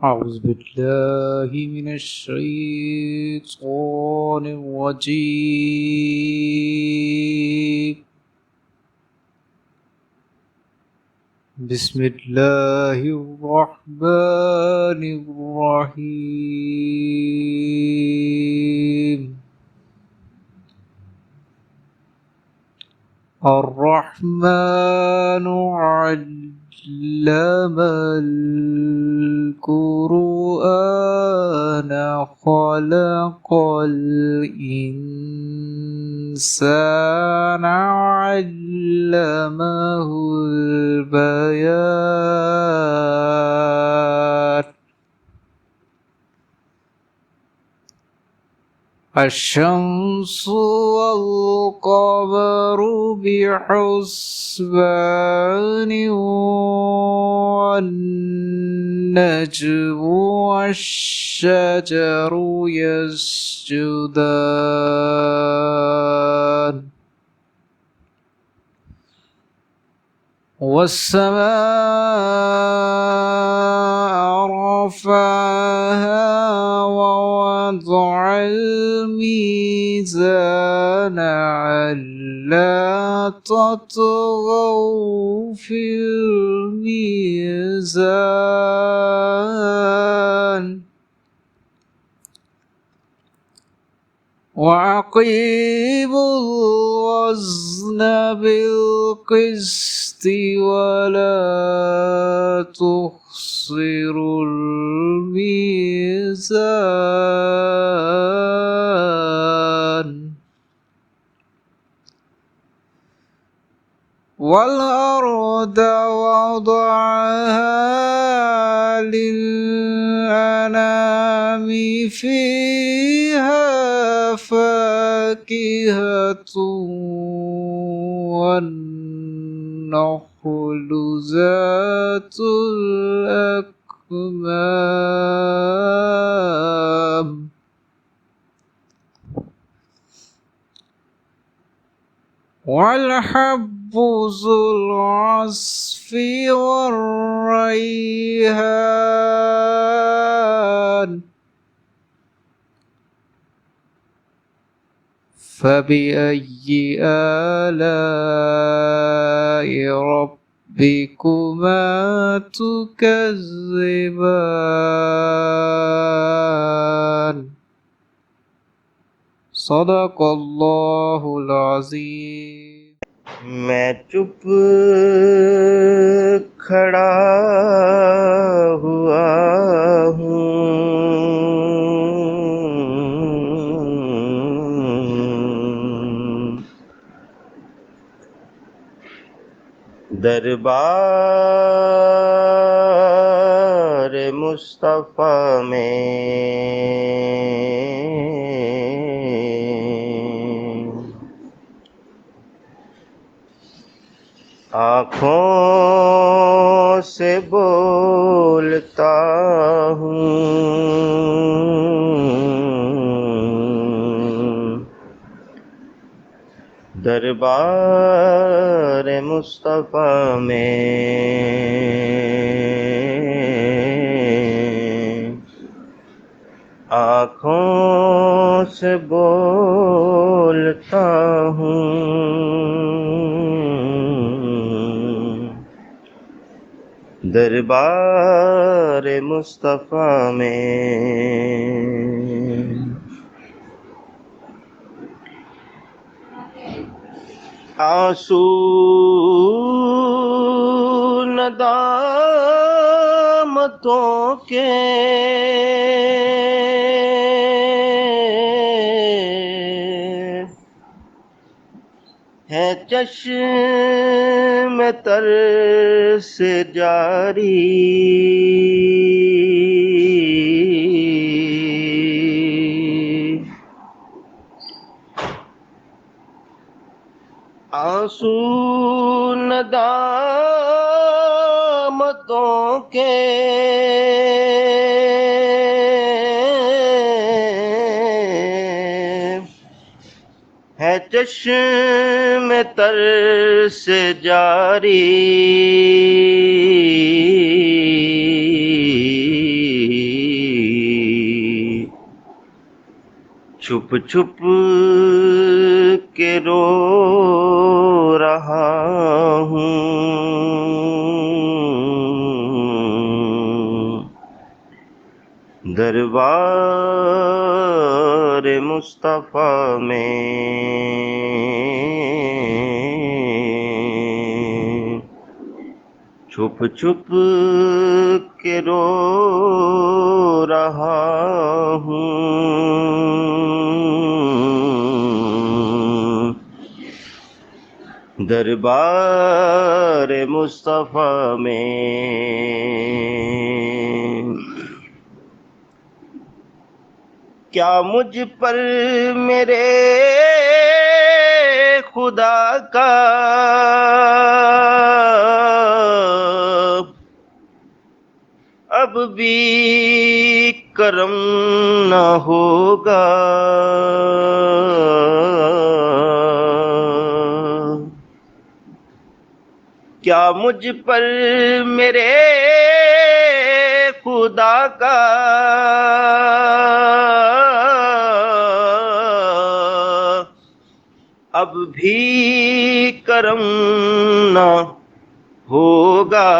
أعوذ بالله من الشيطان الرجيم بسم الله الرحمن الرحيم الرحمن علم القرآن خلق الإنسان علمه البيان الشمس والقمر بحسبان والنجم والشجر يسجدان والسماء رفعها ووضع الميزان ألا تطغوا في الميزان وأقيموا الوزن بالقسط ولا تخسروا الميزان والأرض وضعها للأنام فيها فاكهة والنخل ذات الأكمام والحب ذو العصف والريحان فبأي آلاء ربكما تكذبان صدق اللہ العظیم۔ میں چپ کھڑا ہوا ہوں، دربار مصطفیٰ میں آنکھوں سے بولتا ہوں، دربار مصطفیٰ میں آنکھوں سے بولتا ہوں، دربار مصطفیٰ میں آنسو ندامتوں کے ہے چشم تر سے جاری، آنسو ندامتوں کے ہے چشم تر سے جاری، چھپ چھپ کے رو رہا ہوں، دربار مصطفیٰ میں چھپ چھپ کے رو رہا ہوں، دربار مصطفیٰ میں۔ کیا مجھ پر میرے خدا کا اب بھی کرم نہ ہوگا؟ کیا مجھ پر میرے خدا کا اب بھی کرم نہ ہوگا؟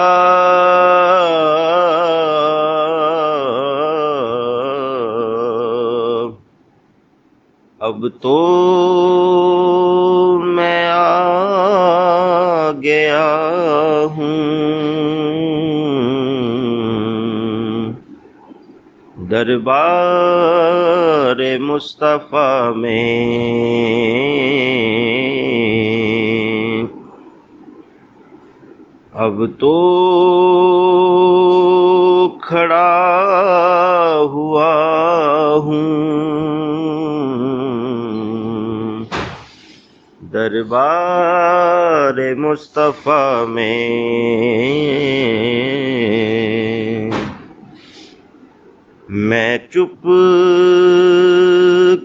اب تو میں آ گیا ہوں دربار مصطفیٰ میں، اب تو کھڑا ہوا ہوں دربار مصطفیٰ میں، میں چپ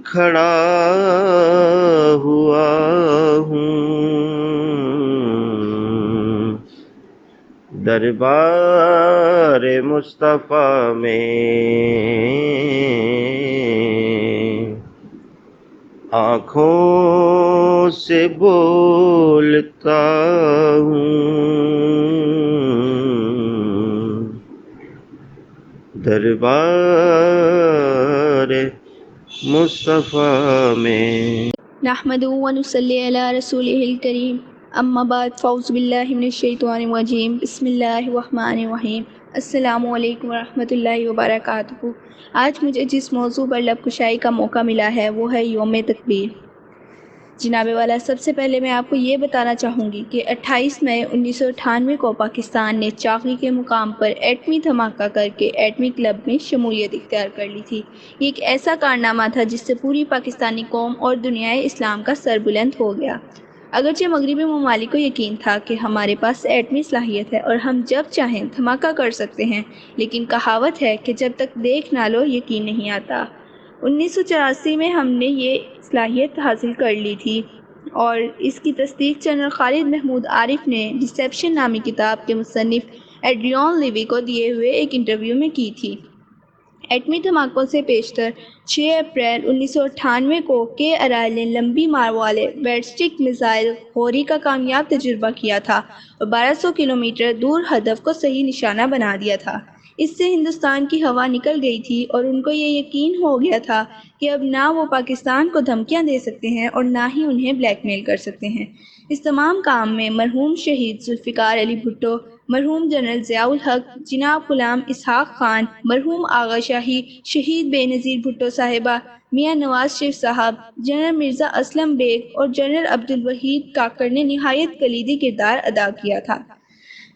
کھڑا ہوا ہوں دربار مصطفیٰ میں، آنکھوں سے بولتا ہوں دربار مصطفیٰ میں۔ نحمده ونصلي على رسوله الكريم، اما بعد، فاعوذ باللہ من الشیطان الرجیم، بسم اللہ الرحمن الرحیم۔ السلام علیکم ورحمۃ اللہ وبرکاتہ۔ آج مجھے جس موضوع پر لب کشائی کا موقع ملا ہے وہ ہے یوم تکبیر۔ جناب والا، سب سے پہلے میں آپ کو یہ بتانا چاہوں گی کہ 28 مئی 1998 کو پاکستان نے چاقی کے مقام پر ایٹمی دھماکہ کر کے ایٹمی کلب میں شمولیت اختیار کر لی تھی۔ یہ ایک ایسا کارنامہ تھا جس سے پوری پاکستانی قوم اور دنیائے اسلام کا سر بلند ہو گیا۔ اگرچہ مغربی ممالک کو یقین تھا کہ ہمارے پاس ایٹمی صلاحیت ہے اور ہم جب چاہیں دھماکہ کر سکتے ہیں، لیکن کہاوت ہے کہ جب تک دیکھ نہ لو یقین نہیں آتا۔ 1984 میں ہم نے یہ صلاحیت حاصل کر لی تھی اور اس کی تصدیق جنرل خالد محمود عارف نے ڈسیپشن نامی کتاب کے مصنف ایڈریان لیوی کو دیے ہوئے ایک انٹرویو میں کی تھی۔ ایٹمی دھماکوں سے پیشتر 6 اپریل 1998 کو کے ارائل نے لمبی مار والے بیلسٹک میزائل غوری کا کامیاب تجربہ کیا تھا اور 1200 کلومیٹر دور ہدف کو صحیح نشانہ بنا دیا تھا۔ اس سے ہندوستان کی ہوا نکل گئی تھی اور ان کو یہ یقین ہو گیا تھا کہ اب نہ وہ پاکستان کو دھمکیاں دے سکتے ہیں اور نہ ہی انہیں بلیک میل کر سکتے ہیں۔ اس تمام کام میں مرحوم شہید ذوالفقار علی بھٹو، مرحوم جنرل ضیاء الحق، جناب غلام اسحاق خان، مرحوم آغا شاہی، شہید بے نظیر بھٹو صاحبہ، میاں نواز شریف صاحب، جنرل مرزا اسلم بیگ اور جنرل عبدالوحید کاکڑ نے نہایت کلیدی کردار ادا کیا تھا۔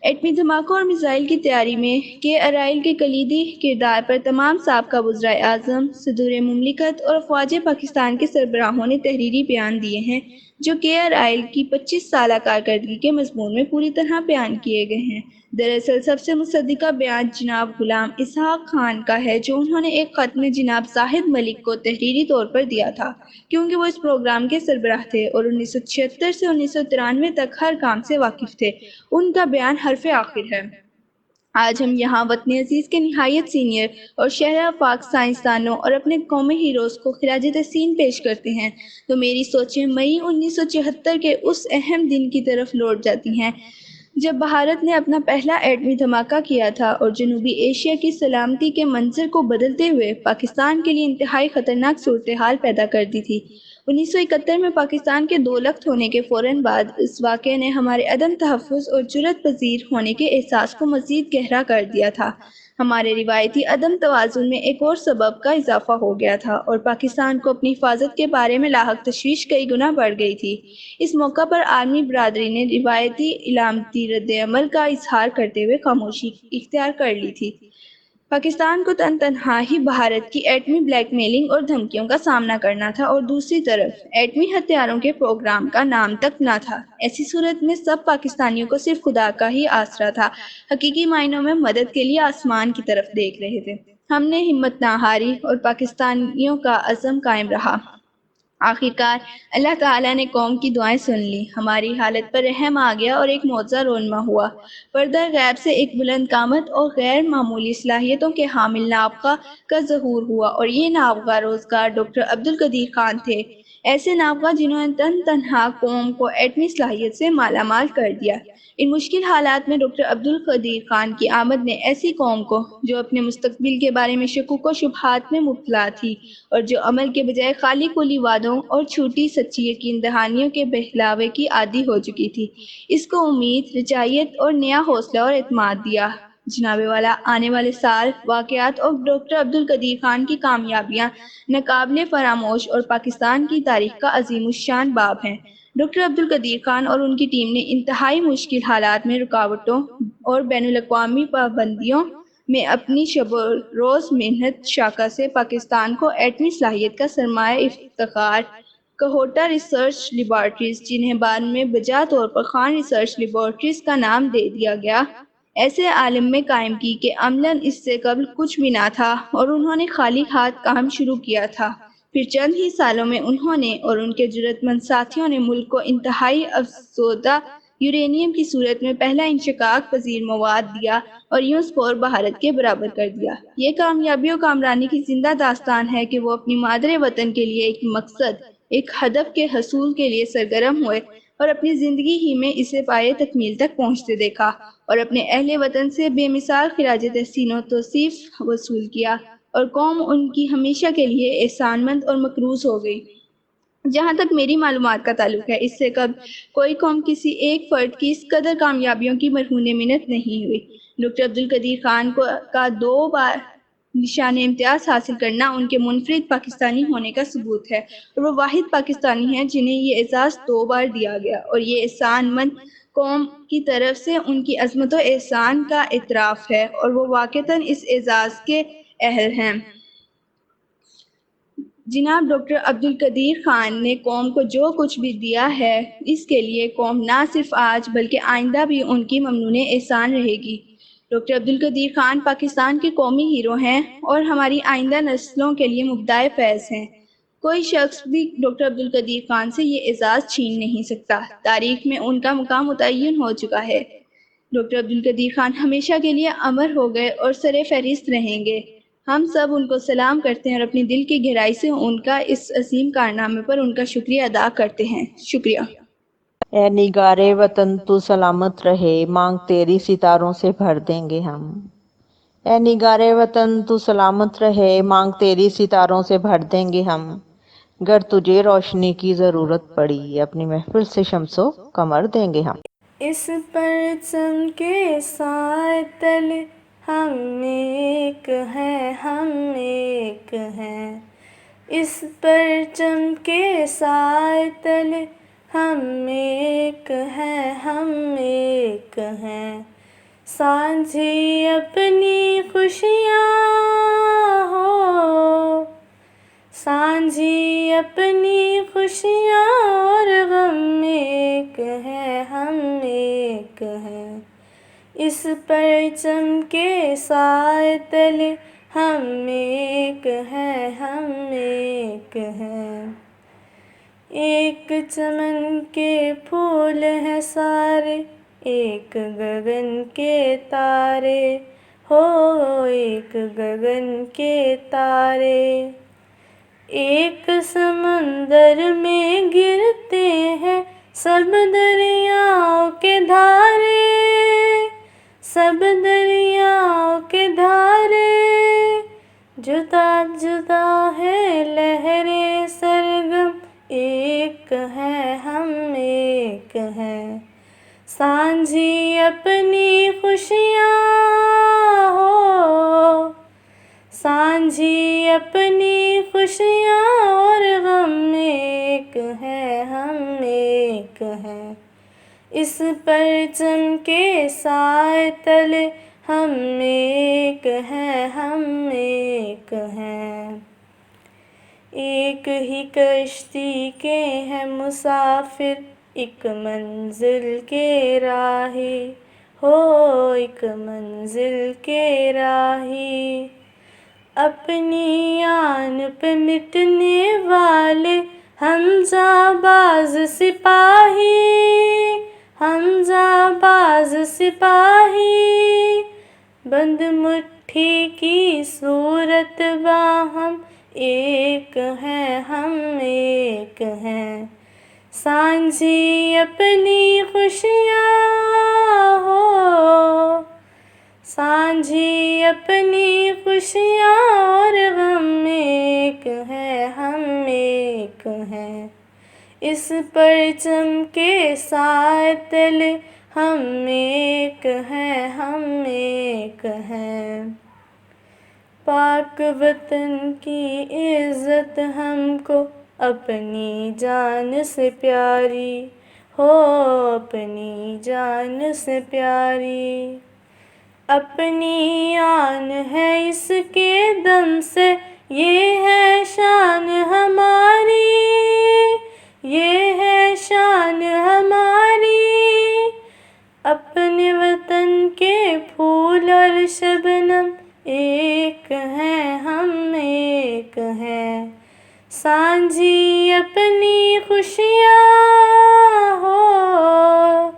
ایٹمی دھماکوں اور میزائل کی تیاری میں کے ارائیل کے کلیدی کردار پر تمام سابقہ وزرائے اعظم، صدور مملکت اور افواج پاکستان کے سربراہوں نے تحریری بیان دیے ہیں جو کے ارائیل کی 25 سالہ کارکردگی کے مضمون میں پوری طرح بیان کیے گئے ہیں۔ دراصل سب سے مصدقہ بیان جناب غلام اسحاق خان کا ہے جو انہوں نے ایک خط میں جناب زاہد ملک کو تحریری طور پر دیا تھا، کیونکہ وہ اس پروگرام کے سربراہ تھے اور 1976 سے 1993 تک ہر کام سے واقف تھے۔ ان کا بیان حرف آخر ہے۔ آج ہم یہاں وطن عزیز کے نہایت سینئر اور شہر آفاق سائنسدانوں اور اپنے قومی ہیروز کو خراج تحسین پیش کرتے ہیں تو میری سوچیں مئی 1974 کے اس اہم دن کی طرف لوٹ جاتی ہیں جب بھارت نے اپنا پہلا ایٹمی دھماکہ کیا تھا اور جنوبی ایشیا کی سلامتی کے منظر کو بدلتے ہوئے پاکستان کے لیے انتہائی خطرناک صورتحال پیدا کر دی تھی۔ 1971 میں پاکستان کے 2 لخت ہونے کے فوراً بعد اس واقعے نے ہمارے عدم تحفظ اور جرأت پذیر ہونے کے احساس کو مزید گہرا کر دیا تھا۔ ہمارے روایتی عدم توازن میں ایک اور سبب کا اضافہ ہو گیا تھا اور پاکستان کو اپنی حفاظت کے بارے میں لاحق تشویش کئی گنا بڑھ گئی تھی۔ اس موقع پر عالمی برادری نے روایتی علامتی رد عمل کا اظہار کرتے ہوئے خاموشی اختیار کر لی تھی۔ پاکستان کو تنہا ہی بھارت کی ایٹمی بلیک میلنگ اور دھمکیوں کا سامنا کرنا تھا اور دوسری طرف ایٹمی ہتھیاروں کے پروگرام کا نام تک نہ تھا۔ ایسی صورت میں سب پاکستانیوں کو صرف خدا کا ہی آسرا تھا، حقیقی معنوں میں مدد کے لیے آسمان کی طرف دیکھ رہے تھے۔ ہم نے ہمت نہ ہاری اور پاکستانیوں کا عزم قائم رہا۔ آخرکار اللہ تعالیٰ نے قوم کی دعائیں سن لی، ہماری حالت پر رحم آ گیا اور ایک معجزہ رونما ہوا۔ پردہ غیب سے ایک بلند قامت اور غیر معمولی صلاحیتوں کے حامل نابغہ کا ظہور ہوا اور یہ نابغہ روزگار ڈاکٹر عبدالقدیر خان تھے۔ ایسے نابغہ جنہوں نے تنہا قوم کو ایٹمی صلاحیت سے مالا مال کر دیا۔ ان مشکل حالات میں ڈاکٹر عبدالقدیر خان کی آمد نے ایسی قوم کو جو اپنے مستقبل کے بارے میں شکوک و شبہات میں مبتلا تھی اور جو عمل کے بجائے خالی کلی وعدوں اور چھوٹی سچی یقین دہانیوں کے بہلاوے کی عادی ہو چکی تھی، اس کو امید، رجائیت اور نیا حوصلہ اور اعتماد دیا۔ جناب والا، آنے والے سال، واقعات اور ڈاکٹر عبدالقدیر خان کی کامیابیاں ناقابل فراموش اور پاکستان کی تاریخ کا عظیم الشان باب ہیں۔ ڈاکٹر عبدالقدیر خان اور ان کی ٹیم نے انتہائی مشکل حالات میں رکاوٹوں اور بین الاقوامی پابندیوں میں اپنی شب و روز محنت شاخہ سے پاکستان کو ایٹمی صلاحیت کا سرمایہ افتخار کہوٹہ ریسرچ لیبارٹریز، جنہیں بعد میں بجا طور پر خان ریسرچ لیبارٹریز کا نام دے دیا گیا، ایسے عالم میں قائم کی کہ عملاً اس سے قبل کچھ بھی نہ تھا اور انہوں نے خالی ہاتھ کام شروع کیا تھا۔ پھر چند ہی سالوں میں انہوں نے اور ان کے جرأت مند ساتھیوں نے ملک کو انتہائی افزودہ یورینیم کی صورت میں پہلا انشقاق پذیر مواد دیا اور یوں اسکور بھارت کے برابر کر دیا۔ یہ کامیابی و کامرانی کی زندہ داستان ہے کہ وہ اپنی مادر وطن کے لیے ایک مقصد، ایک ہدف کے حصول کے لیے سرگرم ہوئے اور اپنی زندگی ہی میں اسے پائے تکمیل تک پہنچتے دیکھا اور اپنے اہل وطن سے بے مثال خراج تحسین و توصیف وصول کیا اور قوم ان کی ہمیشہ کے لیے احسان مند اور مقروض ہو گئی۔ جہاں تک میری معلومات کا تعلق ہے، اس سے قبل کوئی قوم کسی ایک فرد کی اس قدر کامیابیوں کی مرہون منت نہیں ہوئی۔ ڈاکٹر عبدالقدیر خان کا 2 بار نشان امتیاز حاصل کرنا ان کے منفرد پاکستانی ہونے کا ثبوت ہے اور وہ واحد پاکستانی ہیں جنہیں یہ اعزاز 2 بار دیا گیا اور یہ احسان مند قوم کی طرف سے ان کی عظمت و احسان کا اعتراف ہے اور وہ واقعتاً اس اعزاز کے اہل ہیں۔ جناب ڈاکٹر عبدالقدیر خان نے قوم کو جو کچھ بھی دیا ہے، اس کے لیے قوم نہ صرف آج بلکہ آئندہ بھی ان کی ممنون احسان رہے گی۔ ڈاکٹر عبدالقدیر خان پاکستان کے قومی ہیرو ہیں اور ہماری آئندہ نسلوں کے لیے مبدع فیض ہیں۔ کوئی شخص بھی ڈاکٹر عبدالقدیر خان سے یہ اعزاز چھین نہیں سکتا۔ تاریخ میں ان کا مقام متعین ہو چکا ہے۔ ڈاکٹر عبدالقدیر خان ہمیشہ کے لیے امر ہو گئے اور سر فہرست رہیں گے۔ ہم سب ان کو سلام کرتے ہیں اور اپنی دل کی گہرائی سے ان کا اس عظیم کارنامے پر ان کا شکریہ ادا کرتے ہیں۔ شکریہ۔ اے نگارے وطن تو سلامت رہے، مانگ تیری ستاروں سے بھر دیں گے ہم۔ اے نگارے وطن تو سلامت رہے، مانگ تیری ستاروں سے بھر دیں گے ہم، گر تجھے روشنی کی ضرورت پڑی، اپنی محفل سے شمس و قمر دیں گے ہم۔ اس پرچم کے سائے تلے ہم ایک ہیں، ہم ایک ہیں، اس پرچم کے سائے تلے ہم ایک ہیں، ہم ایک ہیں، سانجھی اپنی خوشیاں ہو، سانجھی اپنی خوشیاں اور غم ایک ہے، ہم ایک ہیں، اس پرچم کے سائے تلے ہم ایک ہیں، ہم ایک ہیں، ایک چمن کے پھول ہیں سارے، ایک گگن کے تارے ہو، ایک گگن کے تارے، ایک سمندر میں گرتے ہیں سب دریاؤں کے دھارے، سب دریاؤں کے دھارے، جدا جدا ہے لہریں سرگم، ایک ہے ہم ایک ہیں، سانجھی اپنی خوشیاں ہو، سانجھی اپنی خوشیاں اور غم ایک ہے، ہم ایک ہیں، اس پرچم کے سائے تلے ہم ایک ہیں، ہم ایک ہیں، ایک ہی کشتی کے ہیں مسافر، ایک منزل کے راہی ہو، ایک منزل کے راہی، اپنی آن پہ مٹنے والے ہم جانباز سپاہی، ہم جانباز سپاہی، بند مٹھی کی صورت باہم ایک ہیں، ہم ایک ہیں، سانجھی اپنی خوشیاں ہو، سانجھی اپنی خوشیاں اور غم ایک ہے، ہم ایک ہیں، اس پرچم کے سائے تلے ہم ایک ہیں، ہم ایک ہیں، پاک وطن کی عزت ہم کو اپنی جان سے پیاری ہو، اپنی جان سے پیاری، اپنی آن ہے اس کے دم سے، یہ ہے شان ہماری، یہ ہے شان ہماری، اپنے وطن کے پھول اور شبنم ایک ہیں، ہم ایک ہیں، سانجھی اپنی خوشیاں ہو،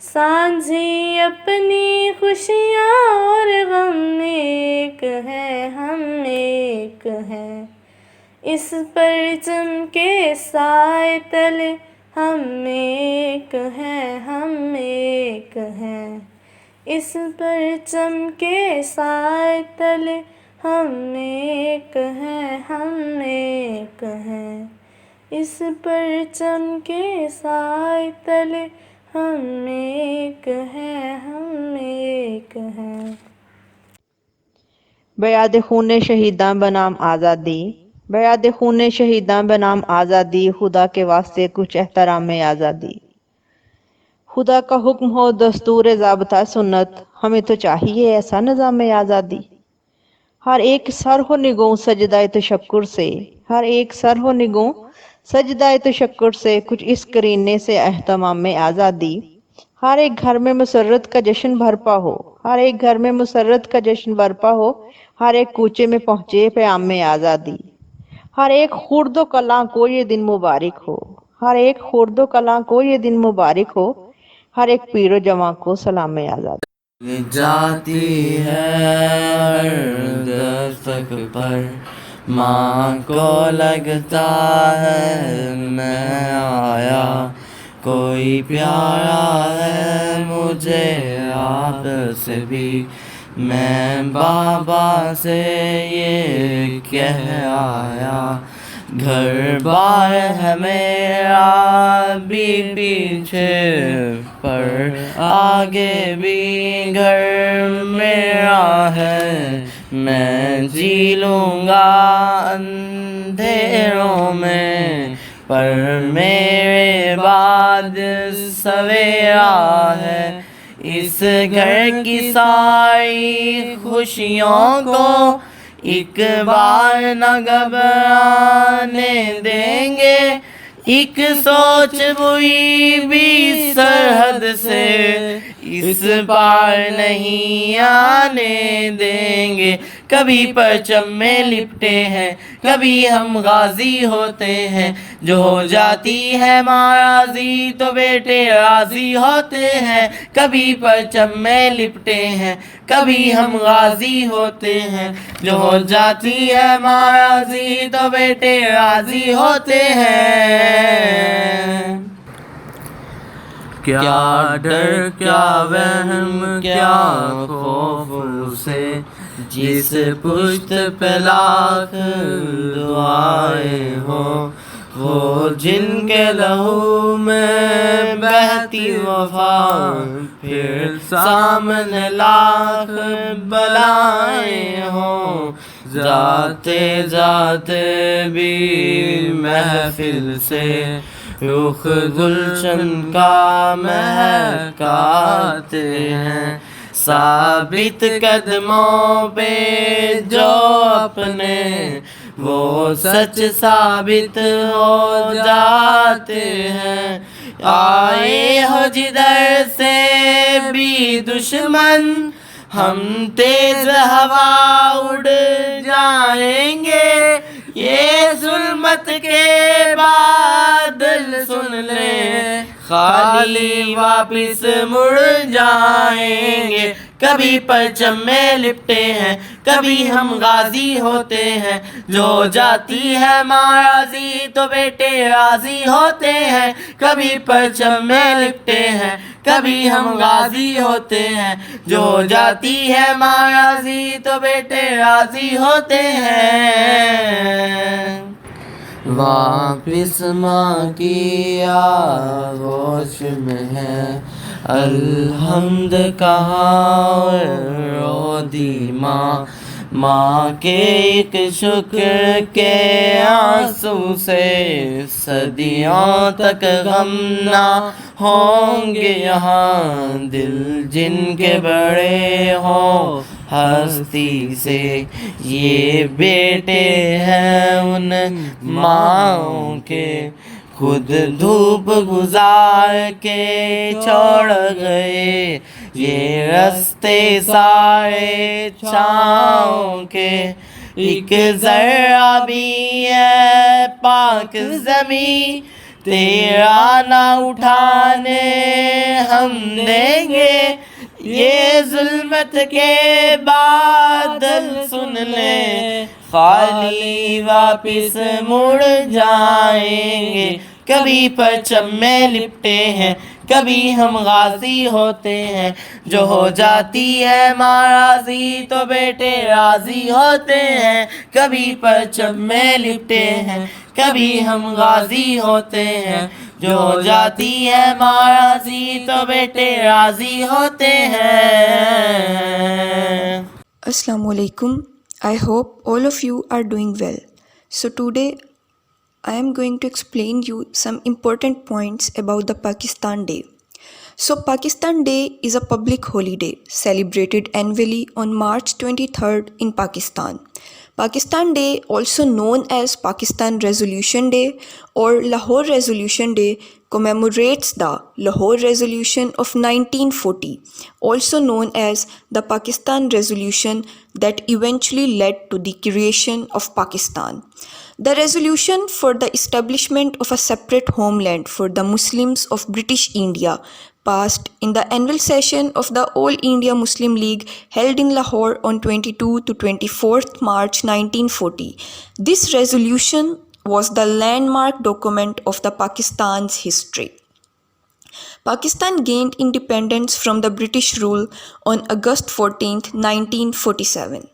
سانجھی اپنی خوشیاں اور غم ایک ہے، ہم ایک ہیں، اس پرچم کے سائے تلے ہم ایک ہیں، ہم ایک ہیں، اس پرچم کے سائے تلے ہم ایک ہیں، ہم ایک ہیں، اس پرچم کے سائے تلے ہم ایک ہیں، ہم ایک ہیں، بیاد خون شہیداں بنام آزادی، بیاد خون شہیداں بنام آزادی، خدا کے واسطے کچھ احترام آزادی، خدا کا حکم ہو دستور ضابطہ سنت، ہمیں تو چاہیے ایسا نظام آزادی، ہر ایک سر ہو نگوں سجدہ تشکر سے، ہر ایک سر ہو نگوں سجدہ تشکر سے، کچھ اس کرینے سے اہتمام میں آزادی، ہر ایک گھر میں مسرت کا جشن برپا ہو، ہر ایک گھر میں مسرت کا جشن برپا ہو، ہر ایک کوچے میں پہنچے پیام میں آزادی، ہر ایک خرد و کلاں کو یہ دن مبارک ہو، ہر ایک خرد و کلاں کو یہ دن مبارک ہو، ہر ایک پیر و جواں کو سلام آزادی۔ جاتی ہے ہر دستک پر، ماں کو لگتا ہے میں آیا، کوئی پیارا ہے مجھے آپ سے بھی میں بابا سے یہ کہہ آیا، گھر بار ہے میرا بھی پیچھے پر آگے بھی گھر میرا ہے، میں جی لوں گا اندھیروں میں پر میرے بعد سویرا ہے، اس گھر کی ساری خوشیوں کو ایک بار نہ گھبرانے دیں گے، ایک سوچ بری بھی سرحد سے اس پار نہیں آنے دیں گے، کبھی پرچم میں لپٹے ہیں کبھی ہم غازی ہوتے ہیں، جو ہو جاتی ہے ماں راضی تو بیٹے راضی ہوتے ہیں، کبھی پرچم میں لپٹے ہیں کبھی ہم غازی ہوتے ہیں، جو ہو جاتی ہے ماں راضی تو بیٹے راضی ہوتے ہیں۔ کیا ڈر کیا وہم کیا خوف سے، جس پشت پہ لاکھ دعائیں ہوں، وہ جن کے لہو میں بہتی وفا، پھر سامنے لاکھ بلائیں ہوں، جاتے جاتے بھی محفل سے رخ گلشن کا مہکاتے ہیں، ثابت قدموں پہ جو اپنے وہ سچ ثابت ہو جاتے ہیں، آئے ہو جدھر سے بھی دشمن ہم تیز ہوا اڑ جائیں گے، یہ ظلمت کے بادل سن لیں خالی واپس مڑ جائیں گے، کبھی پرچم میں لپٹے ہیں کبھی ہم غازی ہوتے ہیں، جو جاتی ہے ماں راضی تو بیٹے راضی ہوتے ہیں، کبھی پرچم میں لپٹے ہیں کبھی ہم غازی ہوتے ہیں، جو جاتی ہے ماں راضی تو بیٹے راضی ہوتے ہیں۔ واپس ماں کی آغوش میں ہے الحمد کہاں رو دی ماں، ماں کے ایک شکر کے آنسو سے صدیوں تک غم نہ ہوں گے یہاں، دل جن کے بڑے ہوں ہستی سے، یہ بیٹے ہیں ان ماں کے، خود دھوپ گزار کے چھوڑ گئے یہ رستے سارے چھاؤں کے، ایک ذرہ بھی ہے پاک زمیں تیرا نہ اٹھانے ہم دیں گے، یہ ظلمت کے بادل سن لیں خالی واپس مڑ جائیں گے، کبھی پرچم میں لپٹے ہیں کبھی ہم غازی ہوتے ہیں، جو ہو جاتی ہے ماں راضی تو بیٹے راضی ہوتے ہیں، کبھی پرچم میں لپٹے ہیں کبھی ہم غازی ہوتے ہیں، جو ہو جاتی ہے ماں راضی تو بیٹے راضی ہوتے ہیں۔ Assalamu alaikum. I hope all of you are doing well. So today I am going to explain you some important points about the Pakistan Day. So Pakistan Day is a public holiday celebrated annually on March 23rd in Pakistan. Pakistan Day, also known as Pakistan Resolution Day or Lahore Resolution Day, commemorates the Lahore Resolution of 1940, also known as the Pakistan Resolution that eventually led to the creation of Pakistan. The resolution for the establishment of a separate homeland for the Muslims of British India passed in the annual session of the All India Muslim League held in Lahore on 22 to 24th March 1940. This resolution was the landmark document of the Pakistan's history. Pakistan gained independence from the British rule on August 14th, 1947.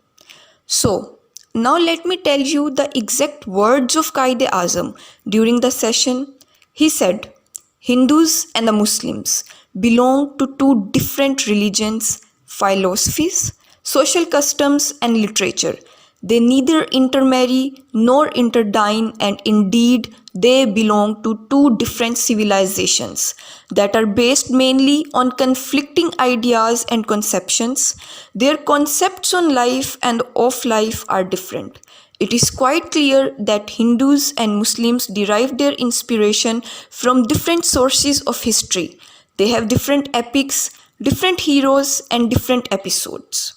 So, now let me tell you the exact words of Quaid-e-Azam during the session. He said, Hindus and the Muslims belong to two different religions, philosophies, social customs, and literature. They neither intermarry nor interdine, and indeed they belong to two different civilizations that are based mainly on conflicting ideas and conceptions. Their concepts on life and of life are different. It is quite clear that Hindus and Muslims derive their inspiration from different sources of history. They have different epics, different heroes, and different episodes.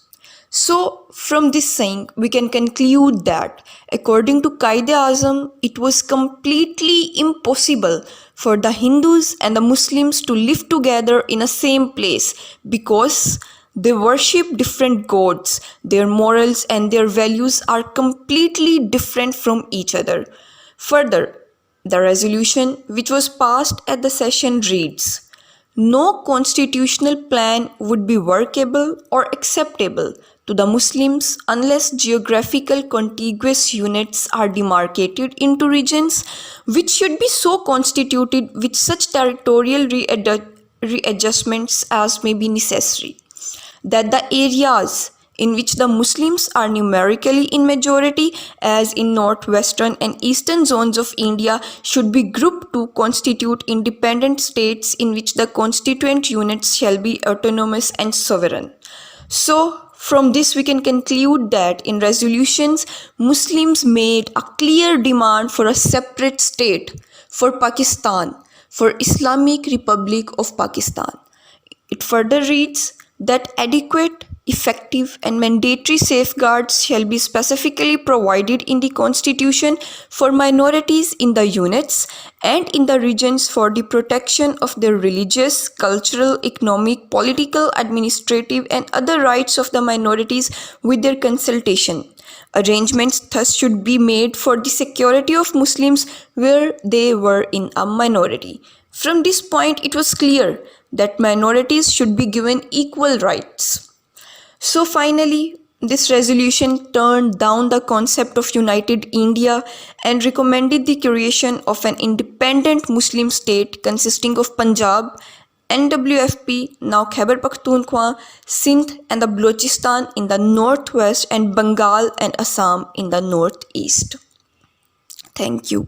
So, from this saying, we can conclude that, according to Quaid-e-Azam, it was completely impossible for the Hindus and the Muslims to live together in a same place because they worship different gods. Their morals and their values are completely different from each other. Further, the resolution which was passed at the session reads, no constitutional plan would be workable or acceptable to the Muslims unless geographical contiguous units are demarcated into regions which should be so constituted with such territorial readjustments as may be necessary, that the areas in which the Muslims are numerically in majority, as in northwestern and eastern zones of India, should be grouped to constitute independent states in which the constituent units shall be autonomous and sovereign. So, from this we can conclude that in resolutions, Muslims made a clear demand for a separate state for Pakistan, for Islamic Republic of Pakistan. It further reads that adequate, effective, and mandatory safeguards shall be specifically provided in the Constitution for minorities in the units and in the regions for the protection of their religious, cultural, economic, political, administrative, and other rights of the minorities with their consultation. Arrangements thus should be made for the security of Muslims where they were in a minority. From this point, it was clear that minorities should be given equal rights. So finally, this resolution turned down the concept of united India and recommended the creation of an independent Muslim state consisting of Punjab, NWFP, now Khyber Pakhtunkhwa, Sindh and the Balochistan in the northwest, and Bengal and Assam in the northeast. Thank you.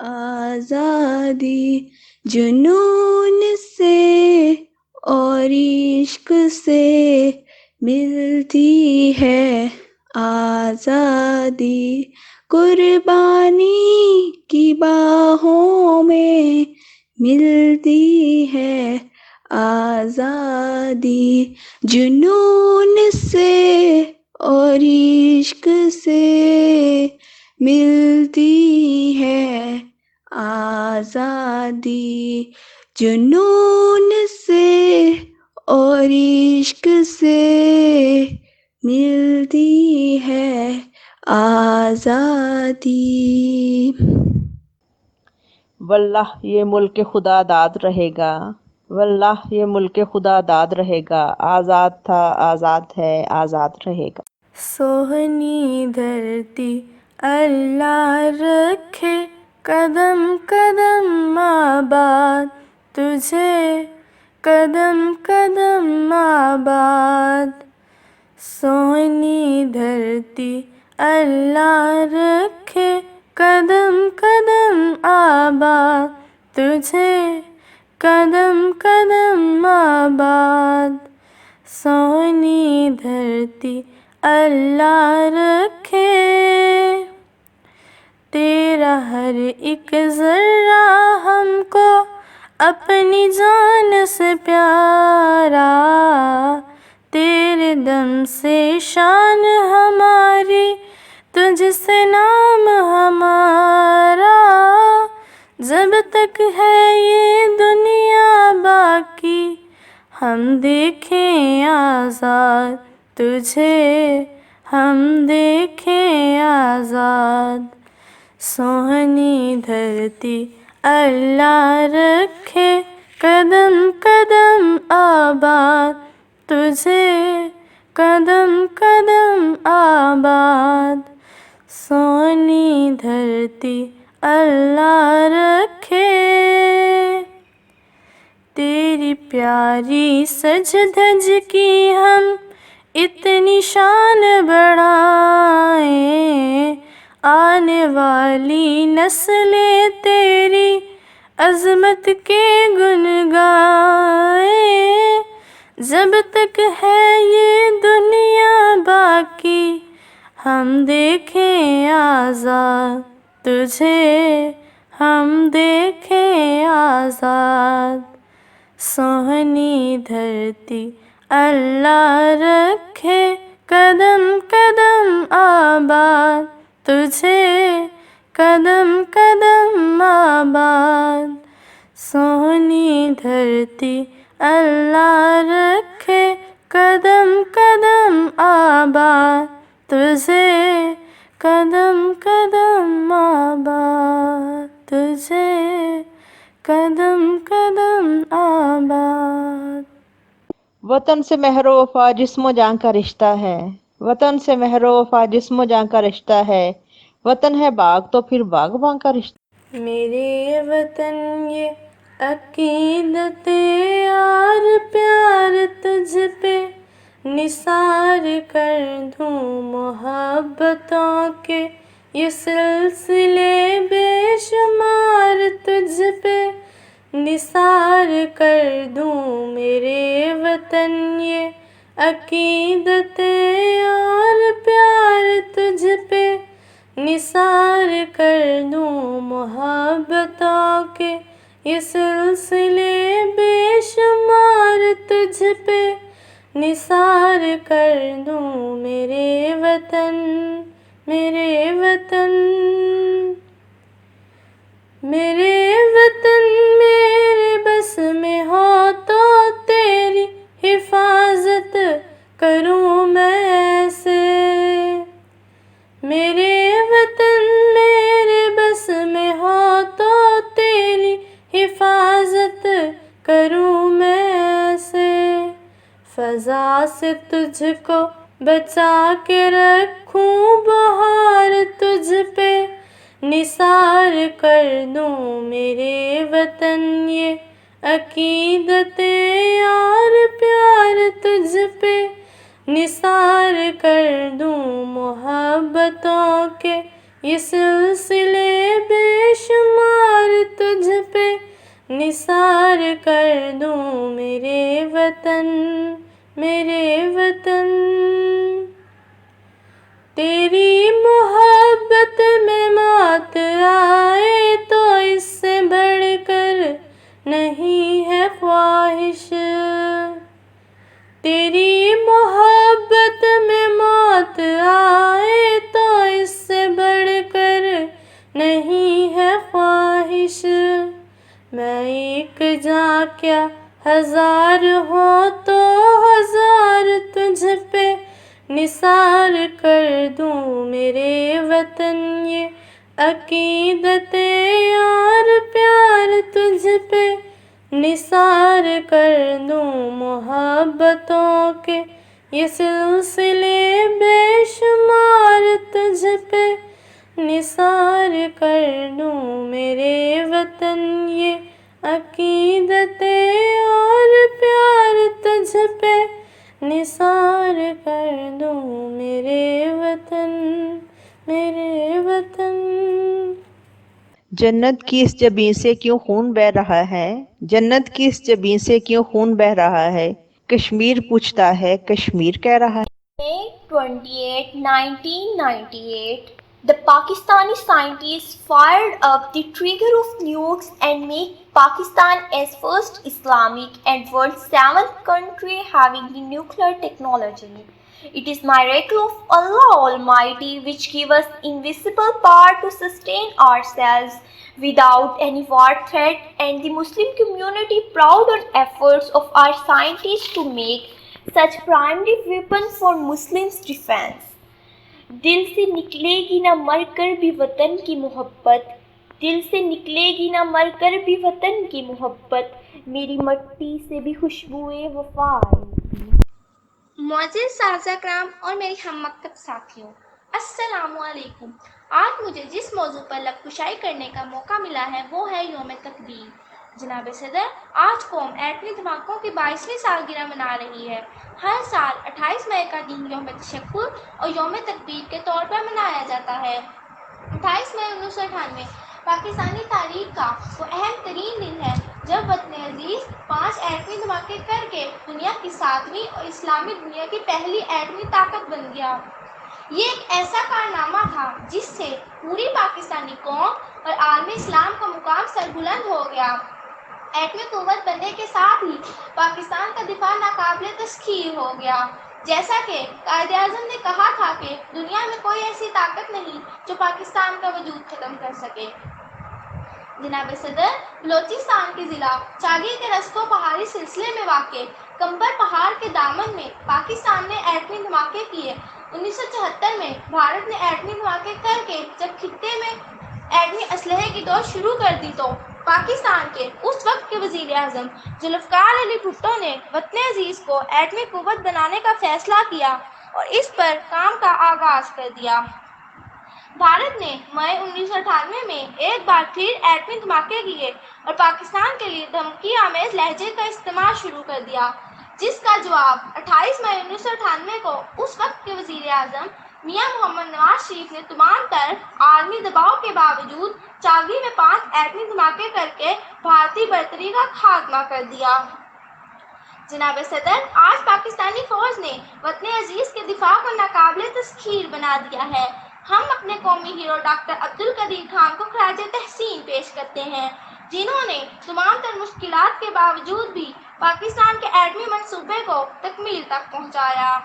آزادی جنون سے اور عشق سے ملتی ہے آزادی، قربانی کی باہوں میں ملتی ہے آزادی، جنون سے اور عشق سے ملتی ہے آزادی، جنون سے اور عشق سے ملتی ہے آزادی۔ واللہ یہ ملک خدا داد رہے گا، واللہ یہ ملک خدا داد رہے گا، آزاد تھا آزاد ہے آزاد رہے گا۔ سوہنی دھرتی اللہ رکھے قدم قدم آباد تجھے، قدم قدم آباد، سوہنی دھرتی اللہ رکھے قدم قدم آباد تجھے، قدم قدم آباد، سوہنی دھرتی اللہ رکھے، تیرا ہر ایک ذرہ ہم کو اپنی جان سے پیارا، تیرے دم سے شان ہماری، تجھ سے نام ہمارا، جب تک ہے یہ دنیا باقی ہم دیکھیں آزاد تجھے، ہم دیکھیں آزاد، سوہنی دھرتی اللہ رکھے قدم قدم آباد تجھے، قدم قدم آباد، سوہنی دھرتی اللہ رکھے، تیری پیاری سج دھج کی ہم اتنی شان بڑھائیں، آنے والی نسلیں تیری عظمت کے گن گائیں، جب تک ہے یہ دنیا باقی ہم دیکھیں آزاد تجھے، ہم دیکھیں آزاد، سوہنی دھرتی اللہ رکھے قدم قدم آباد تجھے، قدم قدم آباد، سوہنی دھرتی اللہ رکھے قدم قدم آباد تجھے، قدم قدم آباد تجھے، قدم قدم آباد۔ وطن سے مہر و وفا جسم و جان کا رشتہ ہے، وطن سے مہر و وفا جسم و جان کا رشتہ ہے، وطن ہے باغ تو پھر باغباں کا رشتہ۔ میرے وطن یہ عقیدت یار پیار تجھ پہ نثار کر دوں، محبتوں کے یہ سلسلے بے شمار تجھ پہ نثار کر دوں، میرے وطن یہ عقیدت یار پیار تجھ پہ نثار کر دوں، محبتوں کے یہ سلسلے بے شمار تجھ پہ نثار کر دوں، میرے وطن، میرے وطن، میرے وطن میرے بس میں ہو تو تیری حفاظت کروں میں ایسے، میرے وطن میرے بس میں ہو تو تیری حفاظت کروں میں ایسے، فضا سے تجھ کو بچا کے رکھوں، بہار تجھ پہ نثار کر دوں، میرے وطن یہ عقیدت یار پیار تجھ پہ نثار کر دوں، محبتوں کے یہ سلسلے بے شمار نثار کر دوں میرے وطن، میرے وطن. تیری محبت میں موت آئے تو اس سے بڑھ کر نہیں ہے خواہش. تیری محبت میں موت آئے تو اس سے بڑھ کر نہیں ہے خواہش. میں ایک جاں کیا ہزار ہوں تو ہزار تجھ پہ نثار کر دوں میرے وطن. یہ عقیدت اور پیار تجھ پہ نثار کر دوں. محبتوں کے یہ سلسلے بے شمار تجھ پہ نثار کر دوں میرے وطن. یہ عقیدت اور پیار تجھ پہ نثار کر دوں میرے وطن، میرے وطن. جنت کی اس جبین سے کیوں خون بہہ رہا ہے؟ جنت کی اس جبین سے کیوں خون بہہ رہا ہے؟ کشمیر پوچھتا ہے، کشمیر کہہ رہا ہے. May 28, 1998, the Pakistani scientists fired up the trigger of nukes and made Pakistan as first Islamic and world's 7th country having the nuclear technology. It is miracle of Allah Almighty which give us invisible power to sustain ourselves without any war threat, and the Muslim community proud of efforts of our scientists to make such primary weapon for Muslims defense. دل سے نکلے گی نہ مر کر بھی وطن کی محبت، دل سے نکلے گی نہ مر کر بھی وطن کی محبت، میری مٹی سے بھی خوشبوئے وفا آئے گی. معزز سازہ کرام اور میری ہم مکتب ساتھیوں، السلام علیکم. آج مجھے جس موضوع پر لب کشائی کرنے کا موقع ملا ہے وہ ہے یوم تکبیر. جناب صدر، آج قوم ایٹمی دھماکوں کی 22ویں سالگرہ منا رہی ہے. ہر سال 28 مئی کا دن یوم تشکر اور یوم تکبیر کے طور پر منایا جاتا ہے. 28 مئی 1998 پاکستانی تاریخ کا وہ اہم ترین دن ہے جب وطن عزیز 5 ایٹمی دھماکے کر کے دنیا کی 7ویں اور اسلامی دنیا کی پہلی ایٹمی طاقت بن گیا. یہ ایک ایسا کارنامہ تھا جس سے پوری پاکستانی قوم اور عالم اسلام کا مقام سربلند ہو گیا. ایٹمی قوت بننے کے ساتھ ہی پاکستان کا دفاع ناقابل تسخیر ہو گیا. جیسا کہ قائد اعظم نے کہا تھا کہ دنیا میں کوئی ایسی طاقت نہیں جو پاکستان کا وجود ختم کر سکے. جناب صدر، بلوچستان کے ضلع چاگی کے رستوں پہاڑی سلسلے میں واقع کمبر پہاڑ کے دامن میں پاکستان نے ایٹمی دھماکے کیے. 1974 میں بھارت نے ایٹمی دھماکے کر کے جب خطے میں ایٹمی اسلحے کی دور شروع کر دی تو پاکستان کے اس وقت کے وزیر اعظم ذوالفقار علی بھٹو نے وطن عزیز کو ایٹمی قوت بنانے کا فیصلہ کیا اور اس پر کام کا آغاز کر دیا. بھارت نے مئی 1998 میں ایک بار پھر ایٹمی دھماکے کیے اور پاکستان کے لیے دھمکی آمیز لہجے کا استعمال شروع کر دیا، جس کا جواب 28 مئی 1998 کو اس وقت کے وزیر اعظم میاں محمد نواز شریف نے تمام تر عالمی دباؤ کے باوجود چاگی میں 5 ایٹمی دھماکے کر کے بھارتی برتری کا خاتمہ کر دیا. جناب صدر، آج پاکستانی فوج نے وطن عزیز کے دفاع کو ناقابل تسخیر بنا دیا ہے. ہم اپنے قومی ہیرو ڈاکٹر عبدالقدیر خان کو خراج تحسین پیش کرتے ہیں، جنہوں نے تمام تر مشکلات کے باوجود بھی پاکستان کے ایٹمی منصوبے کو تکمیل تک پہنچایا.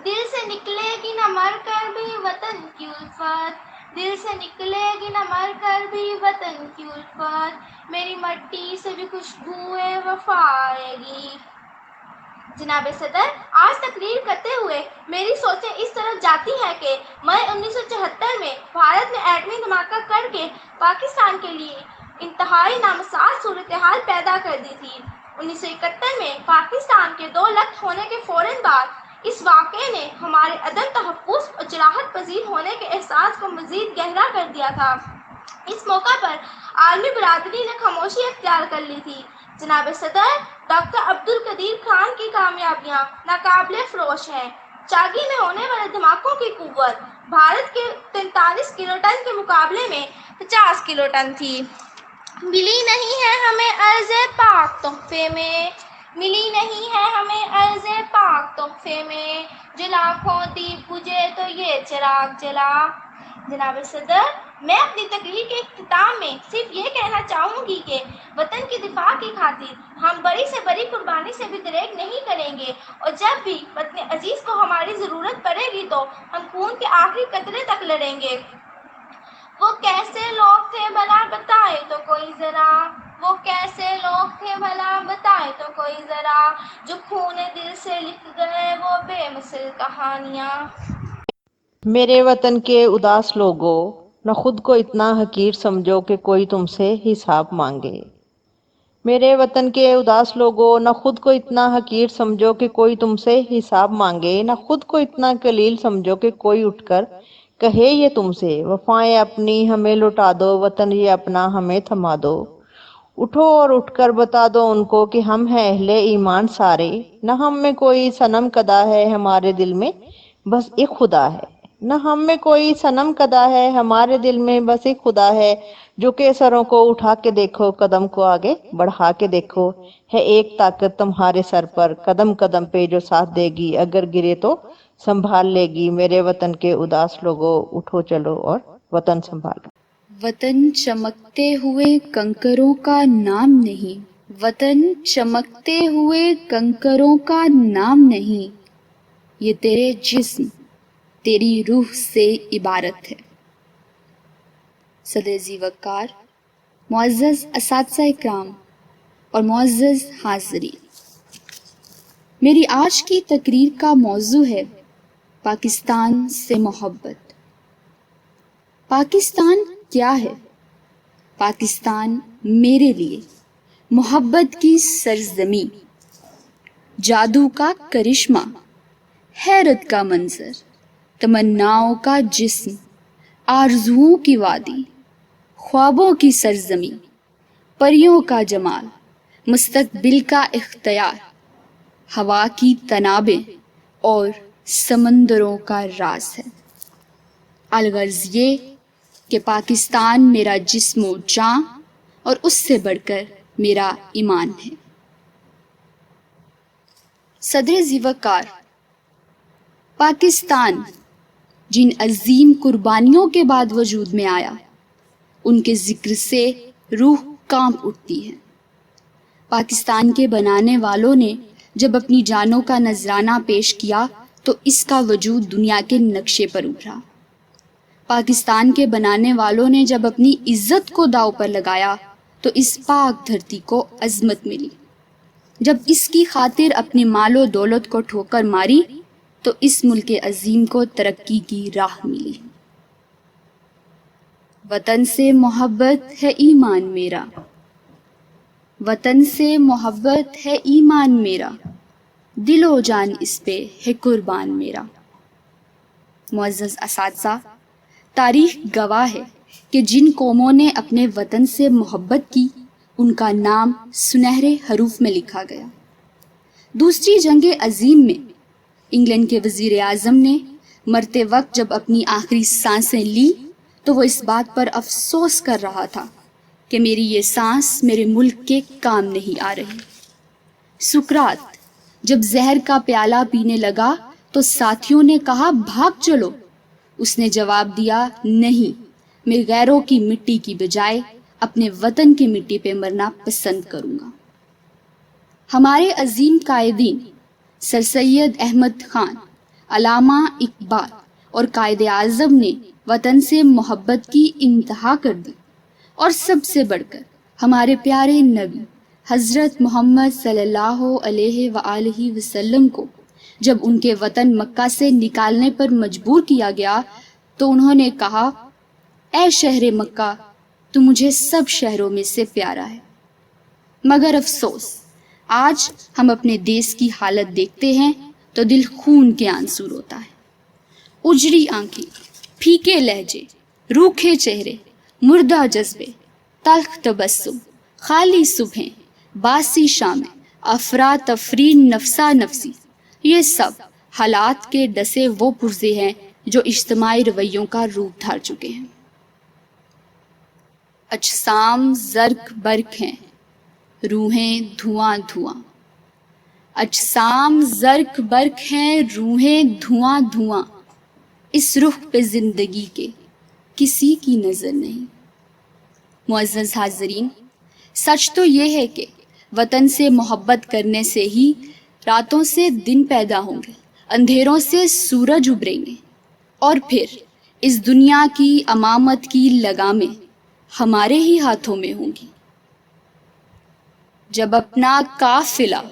دل سے نکلے گی نہ مر کر بھی وطن کی الفت، دل سے نکلے گی نہ مر کر بھی وطن کی الفت، میری مٹی سے بھی خوشبوئے وفا آئے گی. جناب صدر، آج تقریر کرتے ہوئے میری سوچیں اس طرف جاتی ہیں کہ مئی 1974 میں بھارت نے ایٹمی دھماکہ کر کے پاکستان کے لیے انتہائی نامساعد صورتحال پیدا کر دی تھی. 1971 میں پاکستان کے 2 لخت ہونے کے فوراً بعد اس واقعے نے ہمارے عدم تحفظ اور جراحت پذیر ہونے کے احساس کو مزید گہرا کر دیا تھا. اس موقع پر عالمی برادری نے خاموشی اختیار کر لی تھی. جناب صدر، ڈاکٹر عبدالقدیر خان کی کامیابیاں ناقابل فروش ہیں. چاگی میں ہونے والے دھماکوں کی قوت بھارت کے 43 کلو ٹن کے مقابلے میں 50 کلو ٹن تھی. ملی نہیں ہے ہمیں عرض پاک تحفے میں، ملی نہیں ہے ہمیں عرض پاک تحفے میں، جو لاکھوں دیپ بجھے تو یہ چراغ جلا۔ جناب صدر، میں اپنی تقریر کے اختتام میں صرف یہ کہنا چاہوں گی کہ وطن کی دفاع کی خاطر ہم بڑی سے بڑی قربانی سے بھی دریغ نہیں کریں گے، اور جب بھی وطن عزیز کو ہماری ضرورت پڑے گی تو ہم خون کے آخری قطرے تک لڑیں گے۔ وہ کیسے لوگ تھے بھلا بتائے تو کوئی ذرا، وہ کیسے لوگ تھے بھلا بتائے تو کوئی ذرا، جو خون دل سے لکھ گئے وہ بے مثل کہانیاں۔ میرے وطن کے اداس لوگوں، نہ خود کو اتنا حقیر سمجھو کہ کوئی تم سے حساب مانگے۔ میرے وطن کے اداس لوگوں، نہ خود کو اتنا حقیر سمجھو کہ کوئی تم سے حساب مانگے، نہ خود کو اتنا قلیل سمجھو کہ کوئی اٹھ کر کہے یہ تم سے، وفائیں اپنی ہمیں لٹا دو، وطن یہ اپنا ہمیں تھما دو۔ اٹھو اور اٹھ کر بتا دو ان کو کہ ہم ہیں اہل ایمان سارے، نہ ہم میں کوئی صنم کدا ہے، ہمارے دل میں بس ایک خدا ہے۔ نہ ہم میں کوئی صنم کدا ہے، ہمارے دل میں بس ایک خدا ہے، جو کہ سروں کو اٹھا کے دیکھو، قدم کو آگے بڑھا کے دیکھو، ہے ایک طاقت تمہارے سر پر، قدم قدم پہ جو ساتھ دے گی، اگر گرے تو سنبھال لے گی۔ میرے وطن کے اداس لوگوں، اٹھو چلو اور وطن سنبھالو۔ وطن چمکتے ہوئے کنکروں کا نام نہیں، وطن چمکتے ہوئے کنکروں کا نام نہیں، یہ تیرے جسم تیری روح سے عبارت ہے۔ صدر ذی وقار، معزز اساتذہ اکرام اور معزز حاضرین، میری آج کی تقریر کا موضوع ہے پاکستان سے محبت۔ پاکستان کیا ہے؟ پاکستان میرے لیے محبت کی سرزمین، جادو کا کرشمہ، حیرت کا منظر، تمناؤں کا جسم، آرزوؤں کی وادی، خوابوں کی سرزمین، پریوں کا جمال، مستقبل کا اختیار، ہوا کی تنابیں اور سمندروں کا راز ہے۔ الغرض یہ کہ پاکستان میرا جسم و جاں اور اس سے بڑھ کر میرا ایمان ہے۔ صدر ذی وقار، پاکستان جن عظیم قربانیوں کے بعد وجود میں آیا، ان کے ذکر سے روح کانپ اٹھتی ہے۔ پاکستان کے بنانے والوں نے جب اپنی جانوں کا نذرانہ پیش کیا تو اس کا وجود دنیا کے نقشے پر ابھرا۔ پاکستان کے بنانے والوں نے جب اپنی عزت کو داؤ پر لگایا تو اس پاک دھرتی کو عظمت ملی۔ جب اس کی خاطر اپنے مال و دولت کو ٹھوکر ماری تو اس ملک عظیم کو ترقی کی راہ ملی۔ وطن سے محبت ہے ایمان میرا، وطن سے محبت ہے ایمان میرا، دل و جان اس پہ ہے قربان میرا۔ معزز اساتذہ، تاریخ گواہ ہے کہ جن قوموں نے اپنے وطن سے محبت کی ان کا نام سنہرے حروف میں لکھا گیا۔ دوسری جنگ عظیم میں انگلینڈ کے وزیر اعظم نے مرتے وقت جب اپنی آخری سانسیں لی تو وہ اس بات پر افسوس کر رہا تھا کہ میری یہ سانس میرے ملک کے کام نہیں آ رہی۔ سقراط جب زہر کا پیالہ پینے لگا تو ساتھیوں نے کہا بھاگ چلو، اس نے جواب دیا نہیں، میں غیروں کی مٹی کی بجائے اپنے وطن کی مٹی پہ مرنا پسند کروں گا۔ ہمارے عظیم قائدین سر سید احمد خان، علامہ اقبال اور قائد اعظم نے وطن سے محبت کی انتہا کر دی، اور سب سے بڑھ کر ہمارے پیارے نبی حضرت محمد صلی اللہ علیہ وآلہ وسلم کو جب ان کے وطن مکہ سے نکالنے پر مجبور کیا گیا تو انہوں نے کہا، اے شہر مکہ، تو مجھے سب شہروں میں سے پیارا ہے۔ مگر افسوس، آج ہم اپنے دیس کی حالت دیکھتے ہیں تو دل خون کے آنسو روتا ہے۔ اجڑی آنکھیں، پھیکے لہجے، روکھے چہرے، مردہ جذبے، تلخ تبسم، خالی صبحیں، باسی شامیں، افراتفری نفسا نفسی، یہ سب حالات کے ڈسے وہ پرزے ہیں جو اجتماعی رویوں کا روپ دھار چکے ہیں۔ اجسام زرق برق ہیں، روحیں دھواں دھواں، اجسام زرق برق ہیں، روحیں دھواں دھواں، اس رخ پہ زندگی کے کسی کی نظر نہیں۔ معزز حاضرین، سچ تو یہ ہے کہ وطن سے محبت کرنے سے ہی راتوں سے دن پیدا ہوں گے، اندھیروں سے سورج ابھریں گے، اور پھر اس دنیا کی امامت کی لگامیں ہمارے ہی ہاتھوں میں ہوں گی۔ جب اپنا قافلہ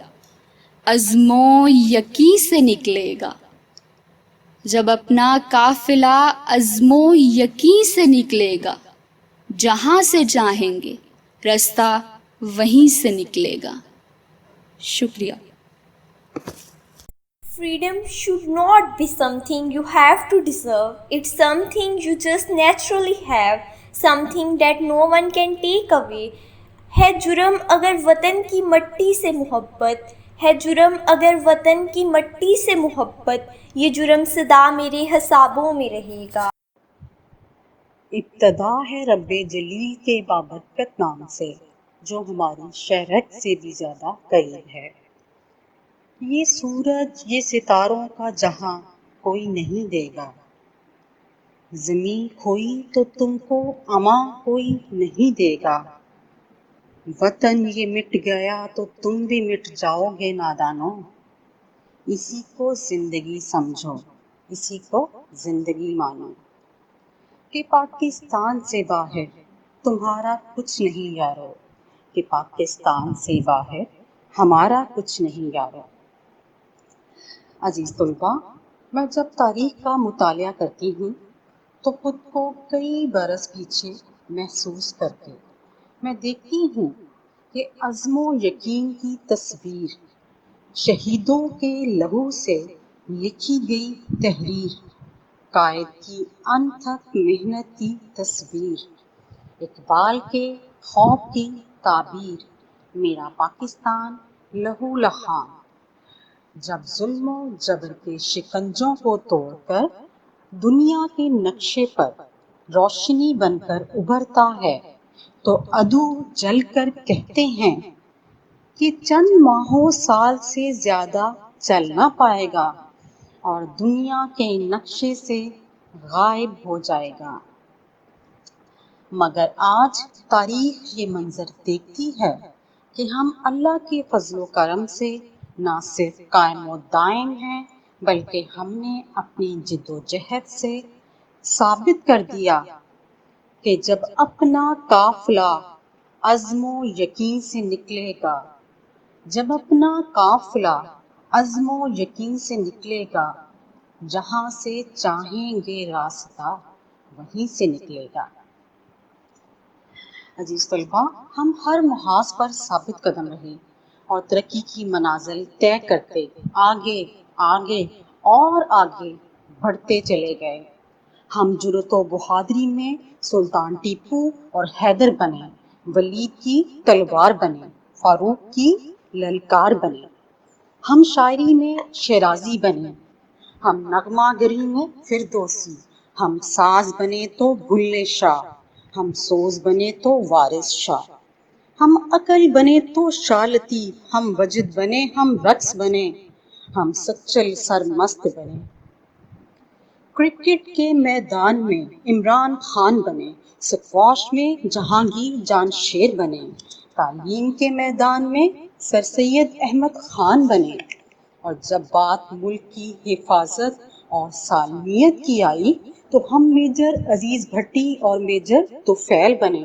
عزم و یقین سے نکلے گا، جب اپنا قافلہ عزم و یقین سے نکلے گا، جہاں سے چاہیں گے رستہ وہیں سے نکلے گا۔ شکریہ۔ Freedom should not be something you have to deserve. It's something you just naturally have, something that no one can take away. ہے جرم اگر وطن کی مٹی سے محبت، ہے جرم اگر وطن کی مٹی سے محبت، یہ جرم صدا میرے حسابوں میں رہے گا۔ ابتدا ہے رب جلیل کے بابرکت نام سے، جو ہماری شہرت سے بھی زیادہ قریب ہے۔ یہ سورج، یہ ستاروں کا جہاں کوئی نہیں دے گا، زمین کھوئی تو تم کو اما کوئی نہیں دے گا۔ وطن یہ مٹ گیا تو تم بھی مٹ جاؤ گے نادانوں، اسی کو زندگی سمجھو، اسی کو زندگی مانو۔ کہ پاکستان سے باہر تمہارا کچھ نہیں یارو، کہ پاکستان سے باہر ہمارا کچھ نہیں یارو۔ عزیز طلباء، میں جب تاریخ کا مطالعہ کرتی ہوں تو خود کو کئی برس پیچھے محسوس کر کے میں دیکھتی ہوں کہ عزم و یقین کی تصویر، شہیدوں کے لہو سے لکھی گئی تحریر، قائد کی انتھک محنت کی تصویر، اقبال کے خوف کی تعبیر، میرا پاکستان لہو لہان، جب ظلم و جبر کے شکنجوں کو توڑ کر دنیا کے نقشے پر روشنی بن کر ابھرتا ہے تو عدو جل کر کہتے ہیں کہ چند ماہوں سال سے زیادہ چل نہ پائے گا اور دنیا کے نقشے سے غائب ہو جائے گا۔ مگر آج تاریخ یہ منظر دیکھتی ہے کہ ہم اللہ کے فضل و کرم سے نہ صرف قائم و دائم ہیں بلکہ ہم نے اپنی جد و جہد سے ثابت کر دیا کہ جب اپنا قافلہ عزم و یقین سے نکلے گا، جب اپنا قافلہ عزم و یقین سے نکلے گا، جہاں سے چاہیں گے راستہ وہیں سے نکلے گا۔ عزیز طلباء، ہم ہر محاذ پر ثابت قدم رہے اور ترقی کی منازل طے کرتے آگے آگے اور آگے بڑھتے چلے گئے۔ ہم جرأت و بہادری میں سلطان ٹیپو اور حیدر بنے، ولید کی تلوار بنے، فاروق کی للکار بنے۔ ہم شاعری میں شیرازی بنے، ہم نغمہ گری میں فردوسی، ہم ساز بنے تو بلے شاہ، ہم سوز بنے تو وارث شاہ، ہم عقل بنے تو شاہ لطیف، ہم وجد بنے، ہم رقص بنے، ہم سچل سرمست بنے۔ کرکٹ کے میدان میں عمران خان بنے، سکواش میں جہانگیر جان شیر بنے، تعلیم کے میدان میں سر سید احمد خان بنے، اور جب بات ملک کی حفاظت اور سالمیت کی آئی تو ہم میجر عزیز بھٹی اور میجر طفیل بنے۔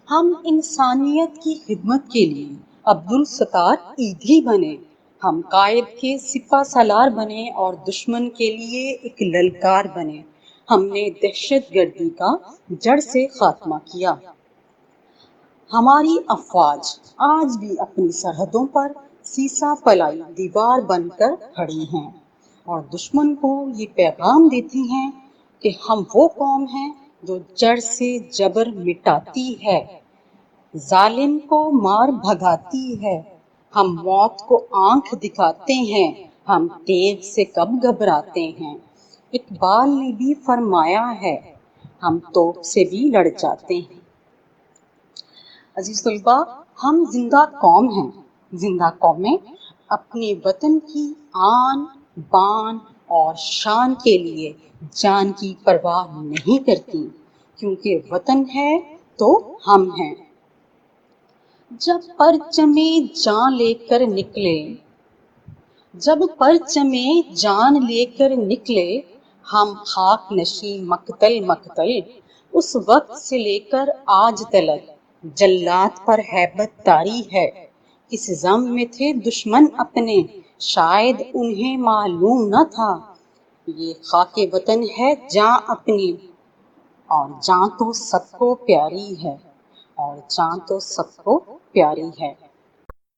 ہم انسانیت کی خدمت کے لیے عبدالستار ایدھی بنے، ہم قائد کے سپہ سالار بنے اور دشمن کے لیے ایک للکار بنے۔ ہم نے دہشت گردی کا جڑ سے خاتمہ کیا۔ ہماری افواج آج بھی اپنی سرحدوں پر سیسا پلائی دیوار بن کر کھڑی ہیں اور دشمن کو یہ پیغام دیتی ہیں کہ ہم وہ قوم ہیں جو جڑ سے جبر مٹاتی ہے، ظالم کو مار بھگاتی ہے، ہم موت کو آنکھ دکھاتے ہیں، ہم تیغ سے کب گھبراتے ہیں۔ اقبال نے بھی فرمایا ہے، ہم توپ سے بھی لڑ جاتے ہیں۔ عزیز طلبہ، ہم زندہ قوم ہیں. زندہ قومیں اپنے وطن کی آن بان اور شان کے لیے جان کی پرواہ نہیں کرتی، کیونکہ وطن ہے تو ہم ہیں. جب پرچم جان لے کر نکلے، جب پرچم جان لے کر نکلے ہم خاک نشیں مقتل مقتل، اس وقت سے لے کر آج تلک جلات پر ہیبت طاری ہے. اس زم میں تھے دشمن اپنے، شاید انہیں معلوم نہ تھا، یہ خاک وطن ہے جاں اپنی، اور جاں تو سب کو پیاری ہے، اور جاں تو سب کو پیاری ہے.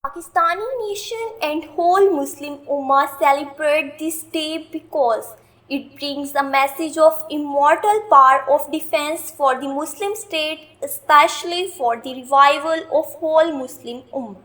Pakistani nation and whole Muslim Ummah celebrate this day because it brings a message of immortal power of defense for the Muslim state, especially for the revival of whole Muslim Ummah.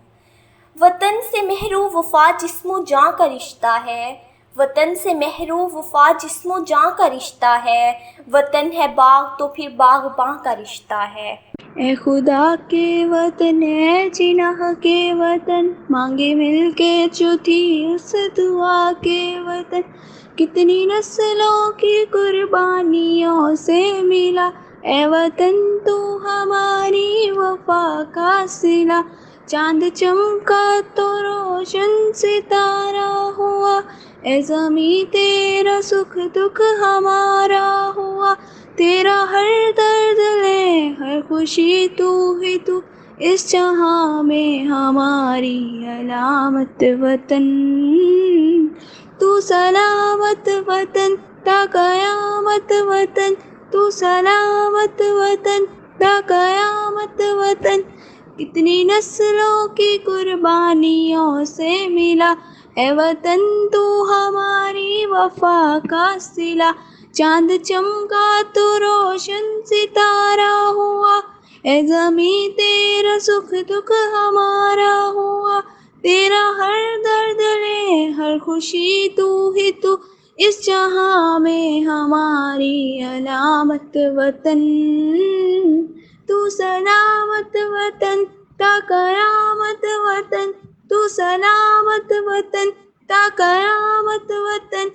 وطن سے محرو وفا جسم و جاں کا رشتہ ہے، وطن سے محرو وفا جسم و جاں کا رشتہ ہے، وطن ہے باغ تو پھر باغباں کا رشتہ ہے. اے خدا کے وطن، اے جناح کے وطن، مانگے مل کے جو تھی اس دعا کے وطن، کتنی نسلوں کی قربانیوں سے ملا، اے وطن تو ہماری وفا کا صلہ. چاند چمکا تو روشن ستارہ ہوا، اے زمیں تیرا سکھ دکھ ہمارا ہوا، تیرا ہر درد لے ہر خوشی تو ہی تو، اس جہاں میں ہماری علامت وطن. تو سلامت وطن تا قیامت وطن، تو سلامت وطن تا قیامت وطن، کتنی نسلوں کی قربانیوں سے ملا، اے وطن تو ہماری وفا کا صلہ. چاند چمکا تو روشن ستارہ ہوا، اے زمیں تیرا سکھ دکھ ہمارا ہوا، تیرا ہر درد لے ہر خوشی تو ہی تو، اس جہاں میں ہماری علامت وطن. تو سلامت وطن تا قیامت وطن، تو سلامت وطن تا قیامت وطن،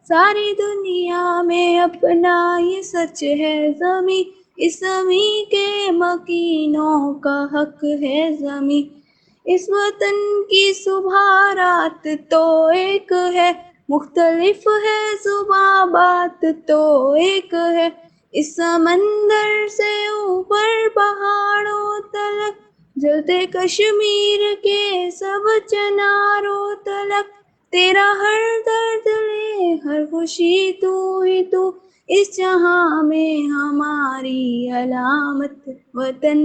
ساری دنیا میں اپنا یہ سچ ہے زمیں، اس زمیں کے مکینوں کا حق ہے زمیں. اس وطن کی صبح رات تو ایک ہے، مختلف ہے صبح بات تو ایک ہے، اس سمندر سے اوپر پہاڑوں تلک، جلتے کشمیر کے سب چناروں تلک، تیرا ہر درد لے ہر خوشی تو ہی تو، اس جہاں میں ہماری علامت وطن.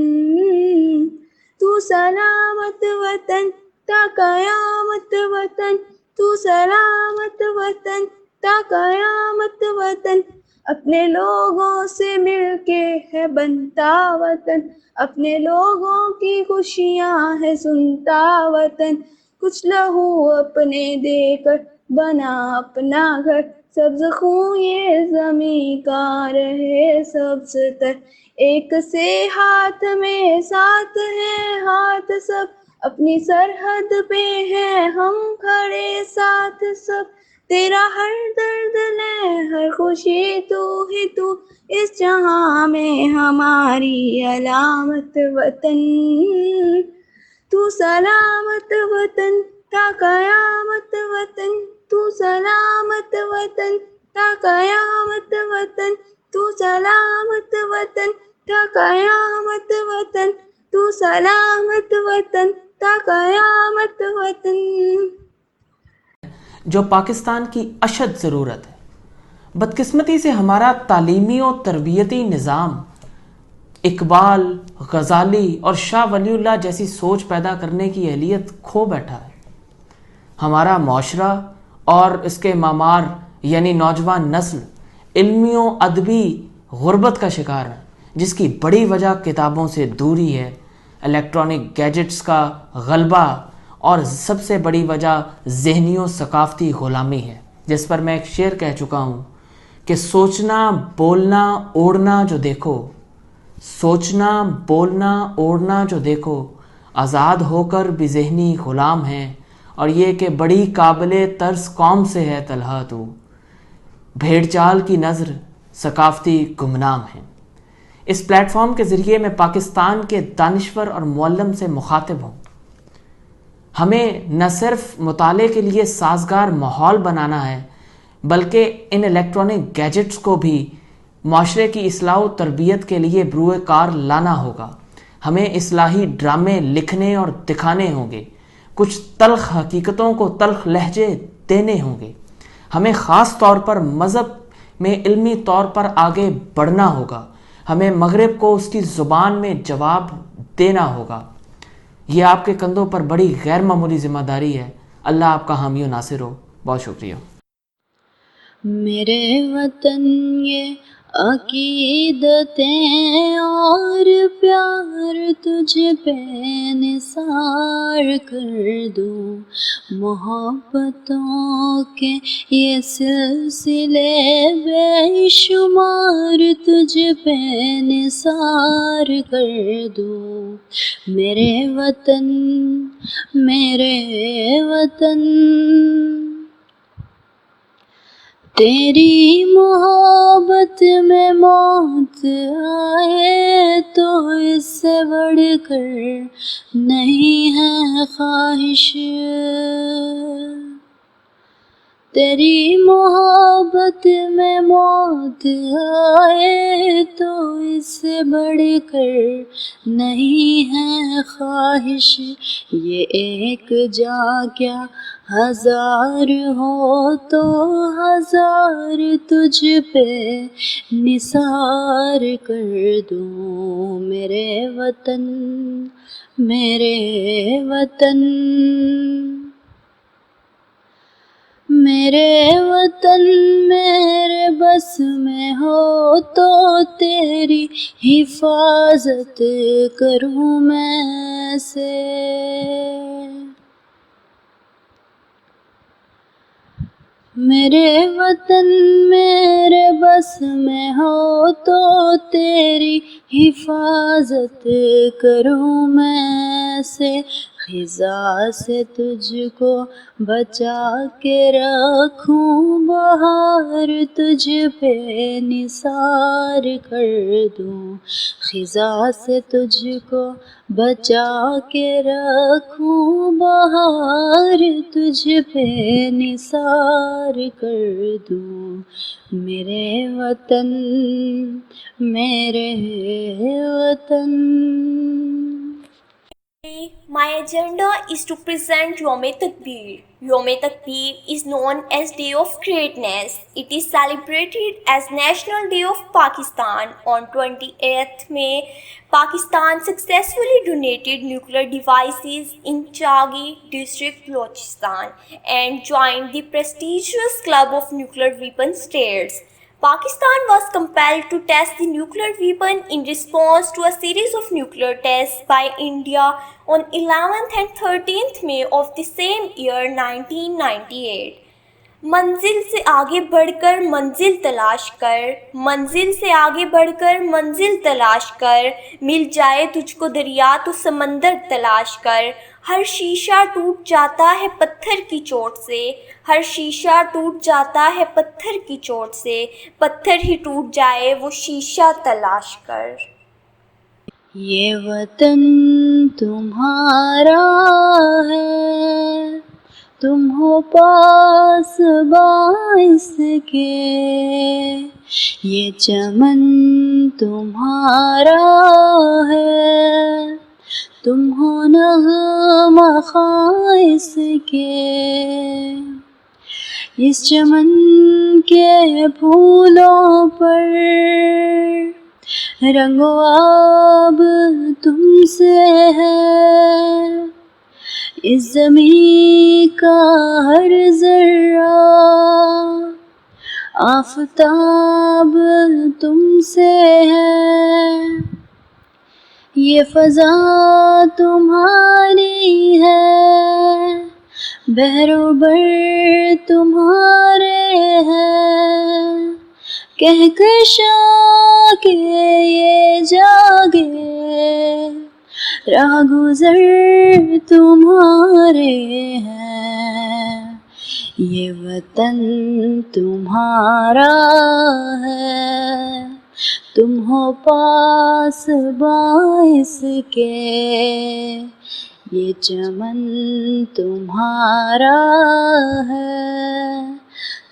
تو سلامت وطن تا قیامت وطن، تو سلامت وطن تا قیامت وطن، اپنے لوگوں سے مل کے ہے بنتا وطن، اپنے لوگوں کی خوشیاں ہے سنتا وطن، کچھ لہو اپنے دے کر بنا اپنا گھر، سبز خوں یہ زمیں کا رہے سبز تر، ایک سے ہاتھ میں ساتھ ہے ہاتھ سب، اپنی سرحد پہ ہے ہم کھڑے ساتھ سب، تیرا ہر درد لے ہر خوشی تو ہی تو، اس جہاں میں ہماری علامت وطن. تو سلامت وطن تا قیامت وطن، تو سلامت وطن تا قیامت وطن، تو سلامت وطن تا قیامت وطن، تو سلامت وطن تا قیامت وطن. جو پاکستان کی اشد ضرورت ہے. بدقسمتی سے ہمارا تعلیمی و تربیتی نظام اقبال، غزالی اور شاہ ولی اللہ جیسی سوچ پیدا کرنے کی اہلیت کھو بیٹھا ہے. ہمارا معاشرہ اور اس کے معمار یعنی نوجوان نسل علمی و ادبی غربت کا شکار ہے، جس کی بڑی وجہ کتابوں سے دوری ہے، الیکٹرانک گیجٹس کا غلبہ، اور سب سے بڑی وجہ ذہنی و ثقافتی غلامی ہے، جس پر میں ایک شعر کہہ چکا ہوں کہ سوچنا بولنا اوڑھنا جو دیکھو، سوچنا بولنا اوڑھنا جو دیکھو آزاد ہو کر بھی ذہنی غلام ہیں، اور یہ کہ بڑی قابل ترس قوم سے ہے طلحہ تو، بھیڑ چال کی نظر ثقافتی گمنام ہیں۔ اس پلیٹ فارم کے ذریعے میں پاکستان کے دانشور اور معلم سے مخاطب ہوں۔ ہمیں نہ صرف مطالعے کے لیے سازگار ماحول بنانا ہے، بلکہ ان الیکٹرانک گیجٹس کو بھی معاشرے کی اصلاح و تربیت کے لیے بروئے کار لانا ہوگا۔ ہمیں اصلاحی ڈرامے لکھنے اور دکھانے ہوں گے، کچھ تلخ حقیقتوں کو تلخ لہجے دینے ہوں گے۔ ہمیں خاص طور پر مذہب میں علمی طور پر آگے بڑھنا ہوگا۔ ہمیں مغرب کو اس کی زبان میں جواب دینا ہوگا۔ یہ آپ کے کندھوں پر بڑی غیر معمولی ذمہ داری ہے۔ اللہ آپ کا حامی و ناصر ہو۔ بہت شکریہ۔ میرے وطن یہ عقیدتیں اور پیار تجھ پہ نثار کر دوں، محبتوں کے یہ سلسلے بے شمار تجھ پہ نثار کر دوں۔ میرے وطن میرے وطن، تیری محبت میں موت آئے تو اس سے بڑھ کر نہیں ہے خواہش، تیری محبت میں موت آئے تو اس سے بڑھ کر نہیں ہے خواہش، یہ ایک جا کیا ہزار ہو تو ہزار تجھ پہ نثار کر دوں۔ میرے وطن میرے وطن، میرے وطن میرے بس میں ہو تو تیری حفاظت کروں میں سے، میرے وطن میرے بس میں ہو تو تیری حفاظت کروں میں سے، خزاں سے تجھ کو بچا کے رکھوں، بہار تجھ پہ نثار کر دوں، خزاں سے تجھ کو بچا کے رکھوں، بہار تجھ پہ نثار کر دوں۔ میرے وطن میرے وطن۔ My agenda is to present Yom Takbir. Yom Takbir is known as Day of Greatness. It is celebrated as National Day of Pakistan. On 28th May, Pakistan successfully donated nuclear devices in Chagi district, Balochistan, and joined the prestigious Club of Nuclear Weapon States. Pakistan was compelled to test the nuclear weapon in response to a series of nuclear tests by India on 11th and 13th May of the same year 1998. منزل سے آگے بڑھ کر منزل تلاش کر، منزل سے آگے بڑھ کر منزل تلاش کر، مل جائے تجھ کو دریا تو سمندر تلاش کر، ہر شیشہ ٹوٹ جاتا ہے پتھر کی چوٹ سے، ہر شیشہ ٹوٹ جاتا ہے پتھر کی چوٹ سے، پتھر ہی ٹوٹ جائے وہ شیشہ تلاش کر۔ یہ وطن تمہارا ہے، تم ہو پاس باعث کے، یہ چمن تمہارا ہے، تم ہو نغمہ خائص کے، اس چمن کے پھولوں پر رنگ و آب تم سے ہے، اس زمین کا ہر ذرہ آفتاب تم سے ہے، یہ فضا تمہاری ہے، بحر و بر تمہارے ہیں، کہکشاں کے یہ جاگے راہ گزر تمہارے ہیں، یہ وطن تمہارا ہے، تم ہو پاس باعث کے، یہ چمن تمہارا ہے،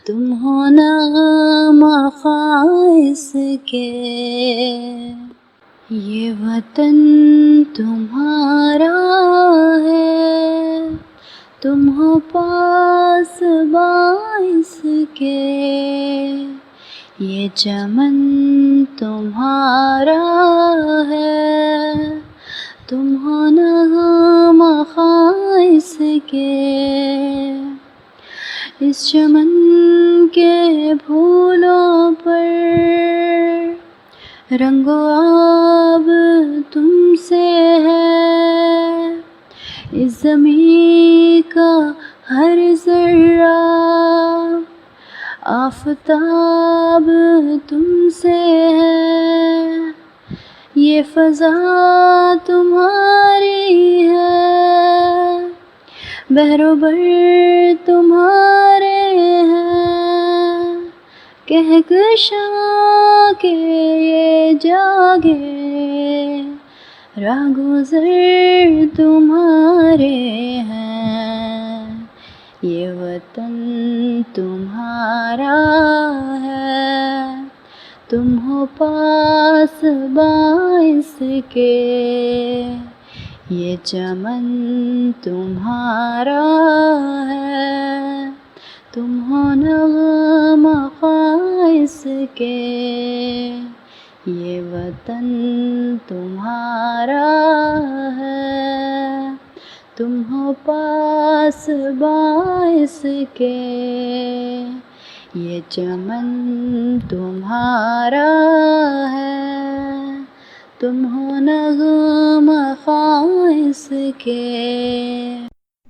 تم ہو نغمہ خاص کے، یہ وطن تمہارا ہے، تم ہو پاس باعث کے، یہ چمن تمہارا ہے، تم ہو نغمہ خاص کے، اس چمن کے پھولوں پر رنگ و آب تم سے ہے، اس زمین کا ہر ذرہ آفتاب تم سے ہے، یہ فضا تمہاری ہے، بحر و بر تمہارے ہیں، کہکشاں کے یہ جاگے راہ گزر تمہارے ہیں، یہ وطن تمہارا ہے، تم ہو پاس باعث کے، یہ چمن تمہارا ہے، تم ہو نغمہ خاص کے، یہ وطن تمہارا ہے، تم ہو پاس باعث کے، یہ چمن تمہارا ہے، تم ہو نغمہ خاص کے۔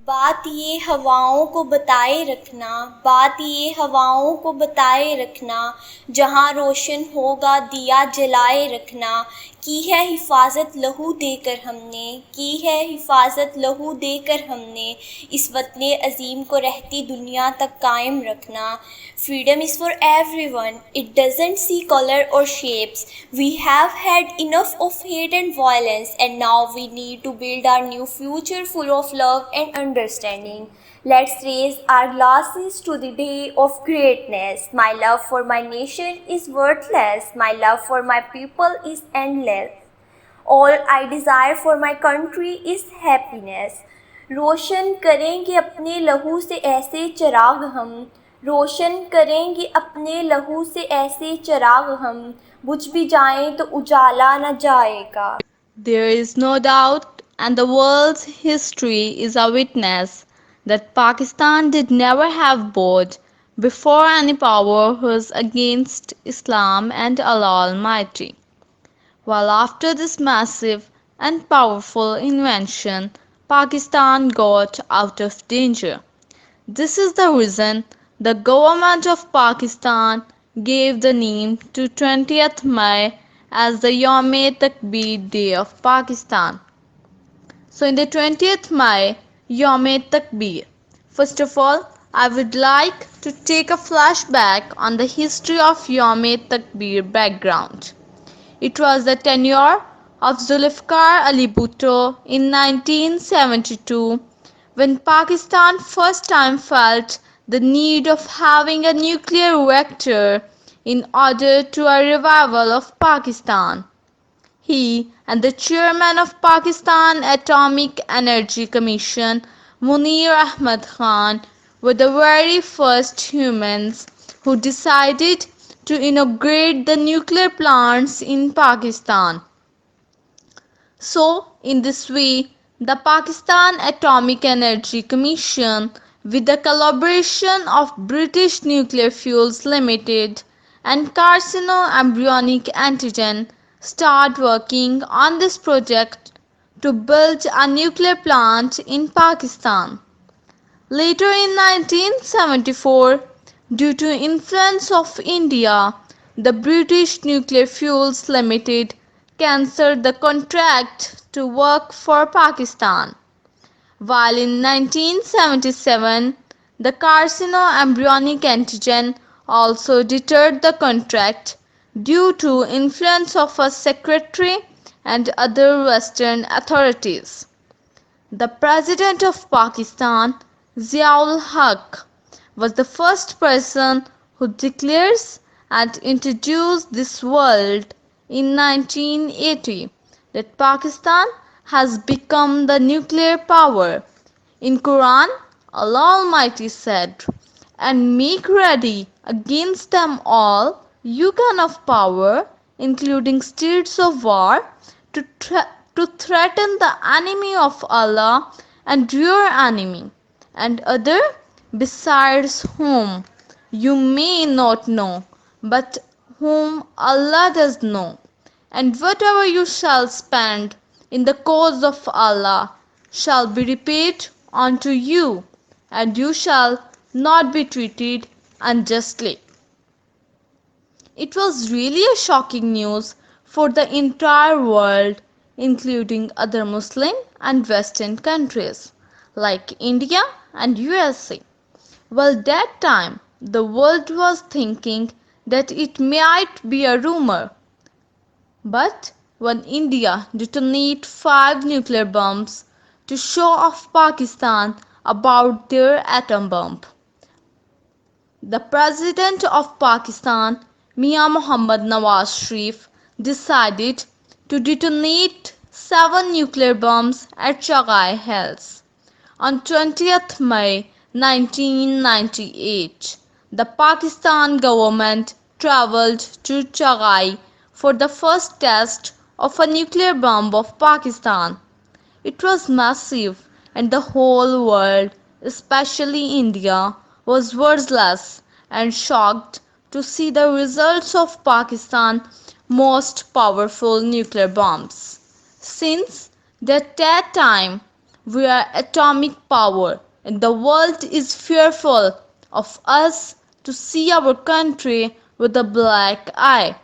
بات یہ ہواؤں کو بتائے رکھنا، بات یہ ہواؤں کو بتائے رکھنا، جہاں روشن ہوگا دیا جلائے رکھنا، کی ہے حفاظت لہو دے کر ہم نے، کی ہے حفاظت لہو دے کر ہم نے، اس وطن عظیم کو رہتی دنیا تک قائم رکھنا۔ Freedom is for everyone. It doesn't see color or shapes. We have had enough of hate and violence, and now we need to build our new future full of love and understanding. Let's raise our glasses to the day of greatness. My love for my nation is worthless. My love for my people is endless. All I desire for my country is happiness. روشن کریں گے اپنے لہو سے ایسے چراغ ہم، روشن کریں گے اپنے لہو سے ایسے چراغ ہم، بجھ بھی جائیں تو اجالا نہ جائے گا۔ There is no doubt, and the world's history is a witness, that Pakistan did never have bowed before any power was against Islam and Allah Almighty. While after this massive and powerful invention, Pakistan got out of danger. This is the reason the government of Pakistan gave the name to 20th May as the Yawm-e-Takbir Day of Pakistan. So in the 20th May, Yawm-e-Takbir. First of all, I would like to take a flashback on the history of Yawm-e-Takbir background. It was the tenure of Zulfikar Ali Bhutto in 1972 when Pakistan first time felt the need of having a nuclear reactor in order to a revival of Pakistan. He and the chairman of Pakistan Atomic Energy Commission, Munir Ahmad Khan, were the very first humans who decided to inaugurate the nuclear plants in Pakistan. So, in this way, the Pakistan Atomic Energy Commission, with the collaboration of British Nuclear Fuels Limited and Carcino Embryonic Antigen, started working on this project to build a nuclear plant in Pakistan. Later in 1974, due to influence of India, the British Nuclear Fuels Limited cancelled the contract to work for Pakistan. While in 1977, the carcinoembryonic antigen also deterred the contract due to influence of a secretary and other Western authorities. The President of Pakistan, Ziaul Haq, was the first person who declares and introduced this world in 1980 that Pakistan has become the nuclear power. In Quran, Allah Almighty said, "And make ready against them all you can of power, including steeds of war, to threaten the enemy of Allah and your enemy, and other besides whom you may not know, but whom Allah does know. And whatever you shall spend in the cause of Allah shall be repaid unto you, and you shall not be treated unjustly." It was really a shocking news for the entire world, including other Muslim and Western countries like India and USA. Well, that time the world was thinking that it might be a rumor. But when India detonated 5 nuclear bombs to show off Pakistan about their atom bomb, the President of Pakistan, Mia Mohammad Nawaz Sharif, decided to detonate 7 nuclear bombs at Chagai Hills. On 20th May 1998, the Pakistan government travelled to Chagai for the first test of a nuclear bomb of Pakistan. It was massive, and the whole world, especially India, was worthless and shocked to see the results of Pakistan's most powerful nuclear bombs. Since that time, we are atomic power, and the world is fearful of us to see our country with a black eye.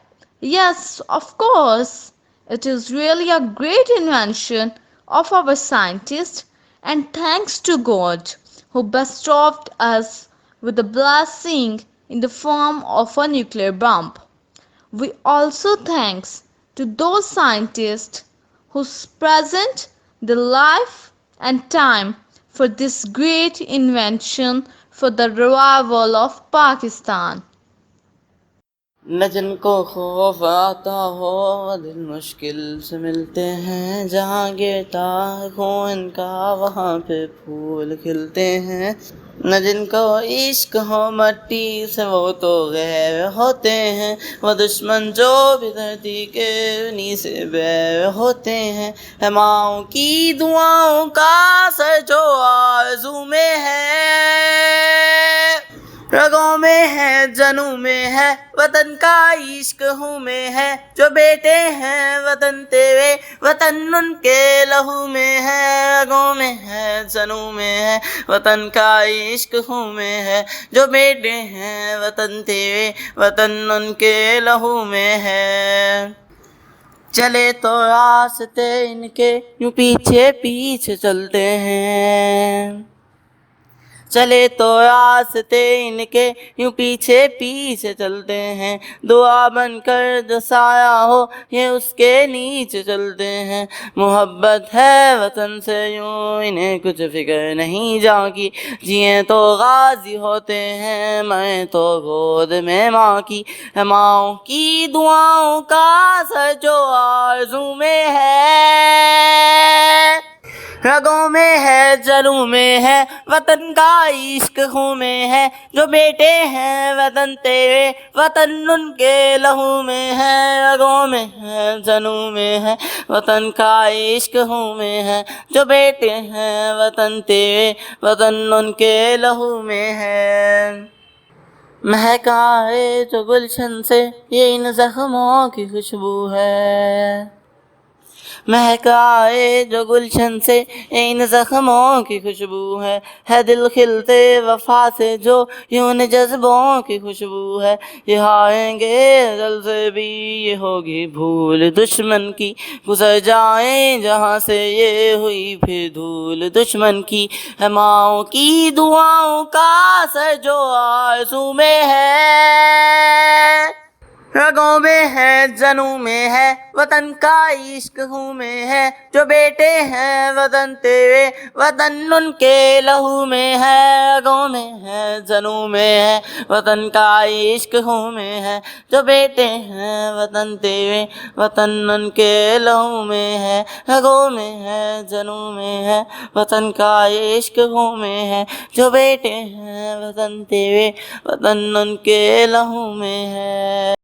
Yes, of course, it is really a great invention of our scientists, and thanks to God who bestowed us with a blessing in the form of a nuclear bomb. We also thanks to those scientists who present their life and time for this great invention for the revival of Pakistan. نہ جن کو خوف آتا ہو دل مشکل سے ملتے ہیں، جہاں گرتا ہے خون کا وہاں پہ پھول کھلتے ہیں، نہ جن کو عشق ہو مٹی سے وہ تو غیر ہوتے ہیں، وہ دشمن جو بھی دھرتی کے انہی سے بیر ہوتے ہیں، ہے ماؤں کی دعاؤں کا اثر جو آرزو میں ہے، رگوں میں ہے جنوں میں ہے، وطن کا عشق ہوں میں ہے، جو بیٹے ہیں وطن تیرے وطن ان کے لہو میں ہے، رگوں میں ہے جنوں میں ہے، وطن کا عشق ہوں میں ہے، جو بیٹے ہیں وطن تیرے وطن ان کے لہو میں ہے۔ چلے تو راستے ان کے یوں پیچھے پیچھے چلتے ہیں، چلے تو راستے ان کے یوں پیچھے پیچھے چلتے ہیں، دعا بن کر جو سایہ ہو یہ اس کے نیچے چلتے ہیں، محبت ہے وطن سے یوں انہیں کچھ فکر نہیں جاں کی، جئیں تو غازی ہوتے ہیں مریں تو گود میں ماں کی، ہے ماؤں کی دعاؤں کا اثر جو آرزو میں ہے، رگوں میں ہے جنوں میں ہے، وطن کا عشق خوں میں ہے، جو بیٹے ہیں وطن تیرے وطن ان کے لہو میں ہے، رگوں میں ہے جنوں میں ہے، وطن کا عشق خوں میں ہے، جو بیٹے ہیں وطن تیرے وطن ان کے لہو میں ہے۔ مہکا ہے جو گلشن سے یہ ان زخموں کی خوشبو ہے، مہکائے جو گلشن سے ان زخموں کی خوشبو ہے دل کھلتے وفا سے جو یوں جذبوں کی خوشبو ہے، یہ آئیں گے دل سے بھی یہ ہوگی بھول دشمن کی، گزر جائیں جہاں سے یہ ہوئی پھر دھول دشمن کی، ہے ماؤں کی دعاؤں کا اثر جو آرزو میں ہے، رگوں میں ہے جنوں میں ہے وطن کا عشق ہوں میں ہے، جو بیٹے ہیں وطن تیرے وطن ان کے لہو میں ہے، رگوں میں ہے جنوں میں ہے وطن کا عشق ہوں میں ہے، جو بیٹے ہیں وطن تیرے وطن ان کے لہو میں ہے، رگوں میں ہے جنوں میں ہے وطن کا عشق ہوں میں ہے، جو بیٹے ہیں وطن تیرے وطن ان کے لہو میں ہے۔